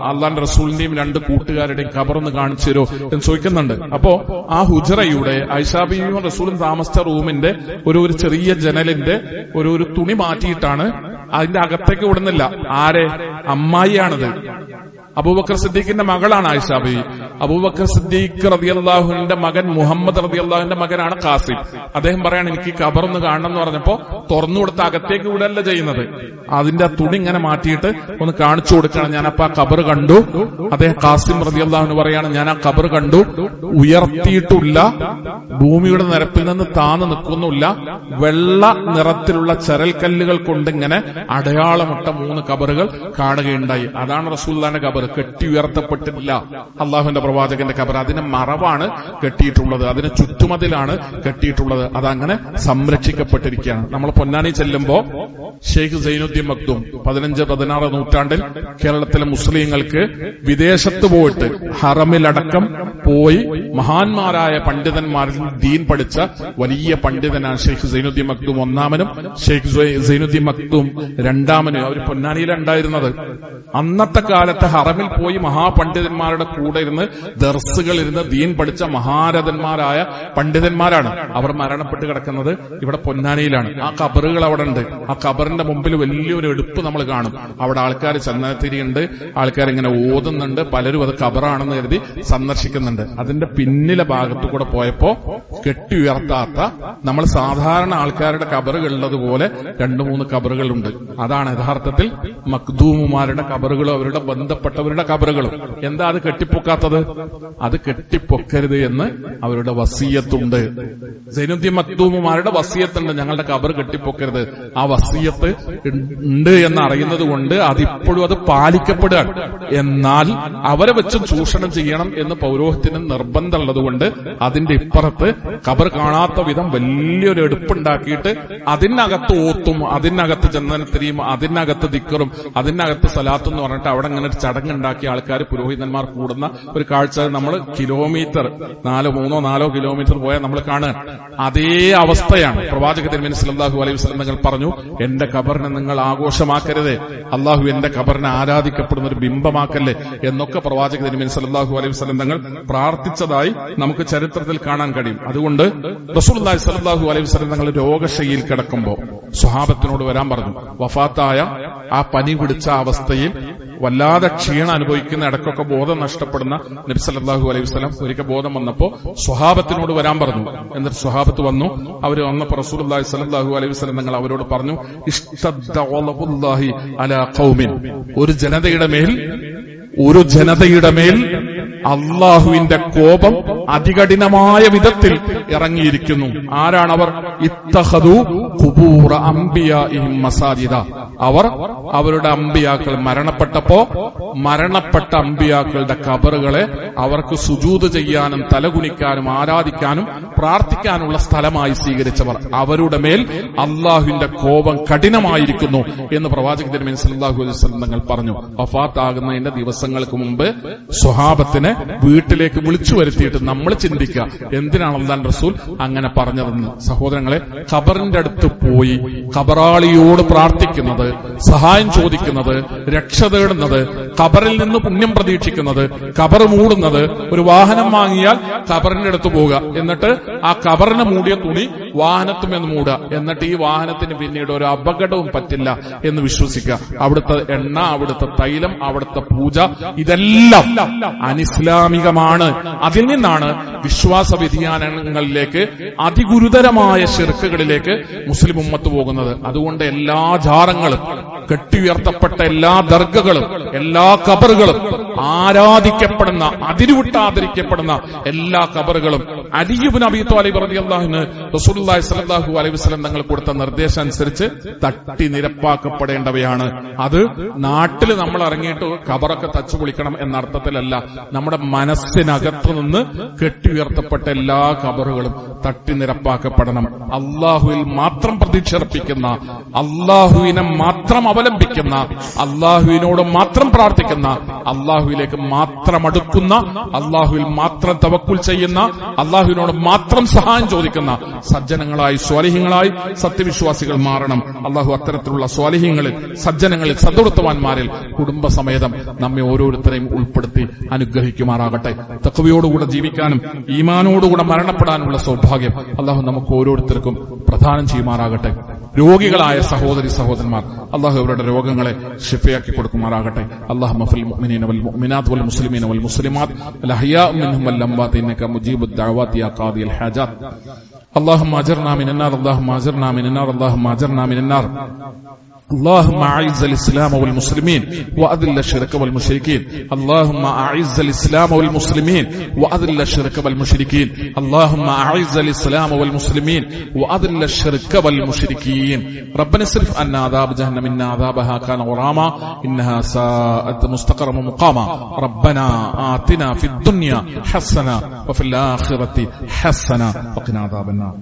അള്ളാന്റെ റസൂലിന്റെയും 2 കൂട്ടുകാരുടെയും ഖബറൊന്ന് കാണിച്ചു തരുമോ എന്ന് ചോദിക്കുന്നുണ്ട്. അപ്പോ ആ ഹുജറയുടെ ആയിഷ ബീവിയും റസൂലും താമസിച്ച റൂമിന്റെ ഒരു ചെറിയ ജനലിന്റെ ഒരു തുണി മാറ്റിയിട്ടാണ് അതിന്റെ അകത്തേക്ക് വിടുന്നില്ല. ആരെ? അമ്മായിയാണത്. അബൂബക്കർ സിദ്ദീഖിന്റെ മകളാണ് ആയിഷ ബീവി. അബൂബക്കർ സിദ്ദീഖ് റളിയല്ലാഹുവിന്റെ മകൻ മുഹമ്മദ് റളിയല്ലാഹുവിന്റെ മകനാണ് ഖാസിം. അദ്ദേഹം പറയാണ്, എനിക്ക് ഖബറൊന്ന് കാണണം എന്ന് പറഞ്ഞപ്പോ തുറന്നു കൊടുത്ത അകത്തേക്ക് വിടല്ല ചെയ്യുന്നത്, അതിന്റെ തുണി ഇങ്ങനെ മാറ്റിയിട്ട് ഒന്ന് കാണിച്ചു കൊടുക്കണം. ഞാനപ്പോ ആ ഖബർ കണ്ടു. അദ്ദേഹം ഖാസിം റളിയല്ലാഹു പറയാണ്, ഞാൻ ആ ഖബർ കണ്ടു, ഉയർത്തിയിട്ടില്ല, ഭൂമിയുടെ നിരപ്പിൽ നിന്ന് താന്ന് നിൽക്കുന്നില്ല, വെള്ള നിറത്തിലുള്ള ചരൽക്കല്ലുകൾ കൊണ്ടിങ്ങനെ അടയാളമിട്ട 3 ഖബറുകൾ കാണുകയുണ്ടായി. അതാണ് റസൂലുള്ളാഹിന്റെ ഖബർ. കെട്ടി ഉയർത്തപ്പെട്ടില്ല അള്ളാഹുവിന്റെ പ്രവാചകന്റെ ഖബർ. അതിന് മറവാണ് കെട്ടിയിട്ടുള്ളത്, അതിന് ചുറ്റുമതിലാണ് കെട്ടിയിട്ടുള്ളത്. അതങ്ങനെ സംരക്ഷിക്കപ്പെട്ടിരിക്കുകയാണ്. നമ്മൾ പൊന്നാനി ചെല്ലുമ്പോ ഷെയ്ഖ് സൈനുദ്ദീൻ മക്ദൂം 15-16 നൂറ്റാണ്ടിൽ കേരളത്തിലെ മുസ്ലിങ്ങൾക്ക് വിദേശത്ത് പോയിട്ട് ഹറമിലടക്കം പോയി മഹാന്മാരായ പണ്ഡിതന്മാരിൽ ദീൻ പഠിച്ച വലിയ പണ്ഡിതനാണ് ഷെയ്ഖ് സൈനുദ്ദീൻ മക്ദൂം ഒന്നാമനും ഷെയ്ഖ് സൈനുദ്ദീൻ മക്ദൂം രണ്ടാമനും. അവർ പൊന്നാനിയിലുണ്ടായിരുന്നത്. അന്നത്തെ കാലത്ത് ഹറമിൽ പോയി മഹാപണ്ഡിതന്മാരുടെ കൂടെ ഇരുന്ന് ദർസുകൾ ഇരുന്ന് ദീൻ പഠിച്ച മഹാരഥന്മാരായ പണ്ഡിതന്മാരാണ്. അവർ മരണപ്പെട്ട് കിടക്കുന്നത് ഇവിടെ പൊന്നാനിയിലാണ്. ആ ഖബറുകൾ അവിടെ ഉണ്ട്. ആ ഖബറിന്റെ മുമ്പിൽ വലിയൊരു എടുപ്പ് നമ്മൾ കാണും. അവിടെ ആൾക്കാർ ചന്ദനത്തിരിയുണ്ട്, ആൾക്കാരിങ്ങനെ ഓതുന്നുണ്ട്, പലരും അത് ഖബറാണെന്ന് കരുതി സന്ദർശിക്കുന്നുണ്ട്. അതിന്റെ പിന്നിലെ ഭാഗത്തു കൂടെ പോയപ്പോ കെട്ടി ഉയർത്താത്ത നമ്മൾ സാധാരണ ആൾക്കാരുടെ ഖബറുകളുള്ളതുപോലെ 2-3 ഖബറുകളുണ്ട്. അതാണ് യഥാർത്ഥത്തിൽ മഖ്ദൂമുമാരുടെ ഖബറുകളും അവരുടെ ബന്ധപ്പെട്ടവരുടെ ഖബറുകളും. എന്താ അത് കെട്ടിപ്പൊക്കാത്തത്? അത് കെട്ടിപ്പൊക്കരുത് എന്ന് അവരുടെ വസിയത്തുണ്ട്. സൈനുദ്ദീൻ മഖ്ദൂമുമാരുടെ വസിയത്തുണ്ട്, ഞങ്ങളുടെ ഖബർ കെട്ടിപ്പൊക്കരുത്. ആ വസിയത്ത് ഉണ്ട് എന്ന് അറിയുന്നത് കൊണ്ട് അതിപ്പോഴും അത് പാലിക്കപ്പെടുകയാണ്. എന്നാൽ അവരെ വെച്ചും ചൂഷണം ചെയ്യണം എന്ന് പൗരോഹിത്യത്തിന് നിർബന്ധമുള്ളതുകൊണ്ട് അതിന്റെ ഇപ്പുറത്ത് ഖബർ കാണാത്ത വിധം വലിയൊരു എടുപ്പുണ്ടാക്കിയിട്ട് അതിനകത്ത് ഓത്തും, അതിനകത്ത് ചന്ദനത്തിരിയും, അതിനകത്ത് ദിക്കറും, അതിനകത്ത് സലാത്തും എന്ന് പറഞ്ഞിട്ട് അവിടെ അങ്ങനെ ഒരു ചടങ്ങുണ്ടാക്കിയ ആൾക്കാർ, പുരോഹിതന്മാർ കൂടുന്ന ഒരു കാഴ്ച നമ്മൾ കിലോമീറ്റർ 3-4 കിലോമീറ്റർ പോയാൽ നമ്മൾ കാണുക. അതേ അവസ്ഥയാണ്. പ്രവാചക തിരുമേനി സല്ലല്ലാഹു അലൈഹി വസല്ലം തങ്ങൾ പറഞ്ഞു, എന്റെ ഖബറിനെ നിങ്ങൾ ആഘോഷമാക്കരുതേ, അള്ളാഹു എന്റെ ഖബറിനെ ആരാധിക്കപ്പെടുന്ന ഒരു ബിംബമാക്കല്ലേ എന്നൊക്കെ പ്രവാചക തിരുമേനി സല്ലല്ലാഹു അലൈഹി വസല്ലം തങ്ങൾ പ്രാർത്ഥിച്ചതായി നമുക്ക് ചരിത്രത്തിൽ കാണാൻ കഴിയും. അതുകൊണ്ട് റസൂലുള്ളാഹി സല്ലല്ലാഹു അലൈഹി വസല്ലം തങ്ങൾ രോഗശയ്യയിൽ കിടക്കുമ്പോൾ സ്വഹാബത്തിനോട് വരാൻ പറഞ്ഞു. വഫാത്തായ ആ പനി പിടിച്ച അവസ്ഥയിൽ വല്ലാതെ ക്ഷീണം അനുഭവിക്കുന്ന, ഇടയ്ക്കൊക്കെ ബോധം നഷ്ടപ്പെടുന്ന നബി സല്ലല്ലാഹു അലൈഹി വസല്ലം ഒരിക്കൽ ബോധം വന്നപ്പോ സ്വഹാബത്തിനോട് വരാൻ പറഞ്ഞു. എന്നിട്ട് സ്വഹാബത്ത് വന്നു. അവർ വന്നപ്പോൾ റസൂലുള്ളാഹി സ്വല്ലല്ലാഹു അലൈഹി വസല്ലം തങ്ങൾ അവരോട് പറഞ്ഞു, ഇഷ്തദ്ദ ഖൗലുല്ലാഹി അലാ ഖൗമിൻ, ഒരു ജനതയുടെ മേൽ അള്ളാഹുവിന്റെ കോപം അതികഠിനമായ വിധത്തിൽ ഇറങ്ങിയിരിക്കുന്നു. ആരാണവർ? ഇത്തഖദു ഖുബൂറ അംബിയാഇഹിം മസാജിദ, അവർ അവരുടെ അമ്പിയാക്കൾ മരണപ്പെട്ടപ്പോ മരണപ്പെട്ട അമ്പിയാക്കളുടെ ഖബറുകളെ അവർക്ക് സുജൂദ് ചെയ്യാനും തലകുനിക്കാനും ആരാധിക്കാനും പ്രാർത്ഥിക്കാനുള്ള സ്ഥലമായി സ്വീകരിച്ചവർ, അവരുടെ മേൽ അള്ളാഹുവിന്റെ കോപം കഠിനമായിരിക്കുന്നു എന്ന് പ്രവാചക തിരുമേനി സല്ലല്ലാഹു അലൈഹി വസല്ലം തങ്ങൾ പറഞ്ഞു. വഫാത്താകുന്നതിന്റെ ദിവസങ്ങൾക്ക് മുമ്പ് സ്വഹാബത്തിനെ വീട്ടിലേക്ക് വിളിച്ചു വരുത്തിയിട്ട് നമ്മൾ ചിന്തിക്കുക, എന്തിനാണ് അല്ലാഹുവിന്റെ റസൂൽ അങ്ങനെ പറഞ്ഞതെന്ന്. സഹോദരങ്ങളെ, ഖബറിന്റെ അടുത്ത് പോയി ഖബറാളിയോട് പ്രാർത്ഥിക്കുന്നത്, സഹായം ചോദിക്കുന്നത്, രക്ഷ തേടുന്നത്, ഖബറിൽ നിന്ന് പുണ്യം പ്രതീക്ഷിക്കുന്നത്, ഖബർ മൂടുന്നത്, ഒരു വാഹനം വാങ്ങിയാൽ ഖബറിന്റെ അടുത്ത് പോവുക, എന്നിട്ട് ആ ഖബറിനെ മൂടിയ തുണി വാഹനത്തുമെന്ന് മൂടുക, എന്നിട്ട് ഈ വാഹനത്തിന് പിന്നീട് ഒരു അപകടവും പറ്റില്ല എന്ന് വിശ്വസിക്കുക. അവിടുത്തെ എണ്ണ, അവിടുത്തെ തൈലം, അവിടുത്തെ പൂജ, ഇതെല്ലാം അനിസ്ലാമികമാണ്. അതിൽ നിന്നാണ് വിശ്വാസ വ്യതിയാനങ്ങളിലേക്ക്, അതിഗുരുതരമായ ശിർക്കുകളിലേക്ക് മുസ്ലിം ഉമ്മത്ത് പോകുന്നത്. അതുകൊണ്ട് എല്ലാ ജാറങ്ങളും, കെട്ടിയുയർത്തപ്പെട്ട എല്ലാ ദർഗകളും, എല്ലാ ഖബറുകളും, ആരാധിക്കപ്പെടുന്ന, അതിരുവിട്ട് ആദരിക്കപ്പെടുന്ന എല്ലാ ഖബറുകളും അലി ഇബ്നു അബീ ത്വാലിബ് റളിയല്ലാഹു അൻഹു റസൂലുള്ളാഹി സ്വല്ലല്ലാഹു അലൈഹി വസല്ലം തങ്ങൾ കൊടുത്ത നിർദ്ദേശം അനുസരിച്ച് തട്ടി നിരപ്പാക്കപ്പെടേണ്ടവയാണ്. അത് നാട്ടിൽ നമ്മൾ ഇറങ്ങിയിട്ട് ഖബറൊക്കെ തച്ചു പൊളിക്കണം എന്ന അർത്ഥത്തിലല്ല. നമ്മുടെ മനസ്സിനകത്തു നിന്ന് കെട്ടിയുയർത്തപ്പെട്ട എല്ലാ ഖബറുകളും തട്ടി നിരപ്പാക്കപ്പെടണം. അള്ളാഹുവിൽ മാത്രം പ്രതീക്ഷർപ്പിക്കുന്ന, അള്ളാഹുവിനെ മാത്രം അവലംബിക്കുന്ന, അള്ളാഹുവിനോട് മാത്രം പ്രാർത്ഥിക്കുന്ന, അള്ളാഹുവിലേക്ക് മാത്രം അടുക്കുന്ന, അള്ളാഹുവിൽ മാത്രം തവക്കുൽ ചെയ്യുന്ന, അള്ളാഹു അള്ളാഹുവിനോട് മാത്രം സഹായം ചോദിക്കുന്ന സജ്ജനങ്ങളായി സ്വാലിഹ്യങ്ങളായി സത്യവിശ്വാസികൾ മാറണം. അള്ളാഹു അത്തരത്തിലുള്ള സ്വാലിഹ്യങ്ങളിൽ സജ്ജനങ്ങളിൽ സദ്വൃത്തവാന്മാരിൽ കുടുംബസമേതം നമ്മെ ഓരോരുത്തരെയും ഉൾപ്പെടുത്തി അനുഗ്രഹിക്കുമാറാകട്ടെ. തഖ്വയോടുകൂടെ ജീവിക്കാനും ഈമാനോടുകൂടെ മരണപ്പെടാനുള്ള സൗഭാഗ്യം അള്ളാഹു നമുക്ക് ഓരോരുത്തർക്കും പ്രദാനം ചെയ്യുമാറാകട്ടെ. രോഗികളായ സഹോദരി സഹോദരന്മാർ അള്ളാഹു അവരുടെ രോഗങ്ങളെ ശിഫയാക്കി കൊടുക്കുമാറാകട്ടെ. അല്ലാഹുമ്മ ഫിൽ മുഅ്മിനീന വൽ മുഅ്മിനാത്ത് വൽ മുസ്ലിമീന വൽ മുസ്ലിമാത്ത് വൽ അഹ്യാഉ മിൻഹും വൽ അംവാത്ത് ഇന്നക മുജീബുദ് ദഅവാതി യാ ഖാദിയൽ ഹാജാത്ത്. اللهم اجرنا من النار اللهم اجرنا من النار اللهم اجرنا من النار. اللهم اعز الاسلام والمسلمين واذل الشرك والمشركين. اللهم اعز الاسلام والمسلمين واذل الشرك والمشركين. اللهم اعز الاسلام والمسلمين واذل الشرك والمشركين. ربنا اصرف عنا عذاب جهنم ان عذابها كان غراما انها ساءت مستقرا ومقاما. ربنا آتنا في الدنيا حسنه وفي الاخره حسنه وقنا عذاب النار.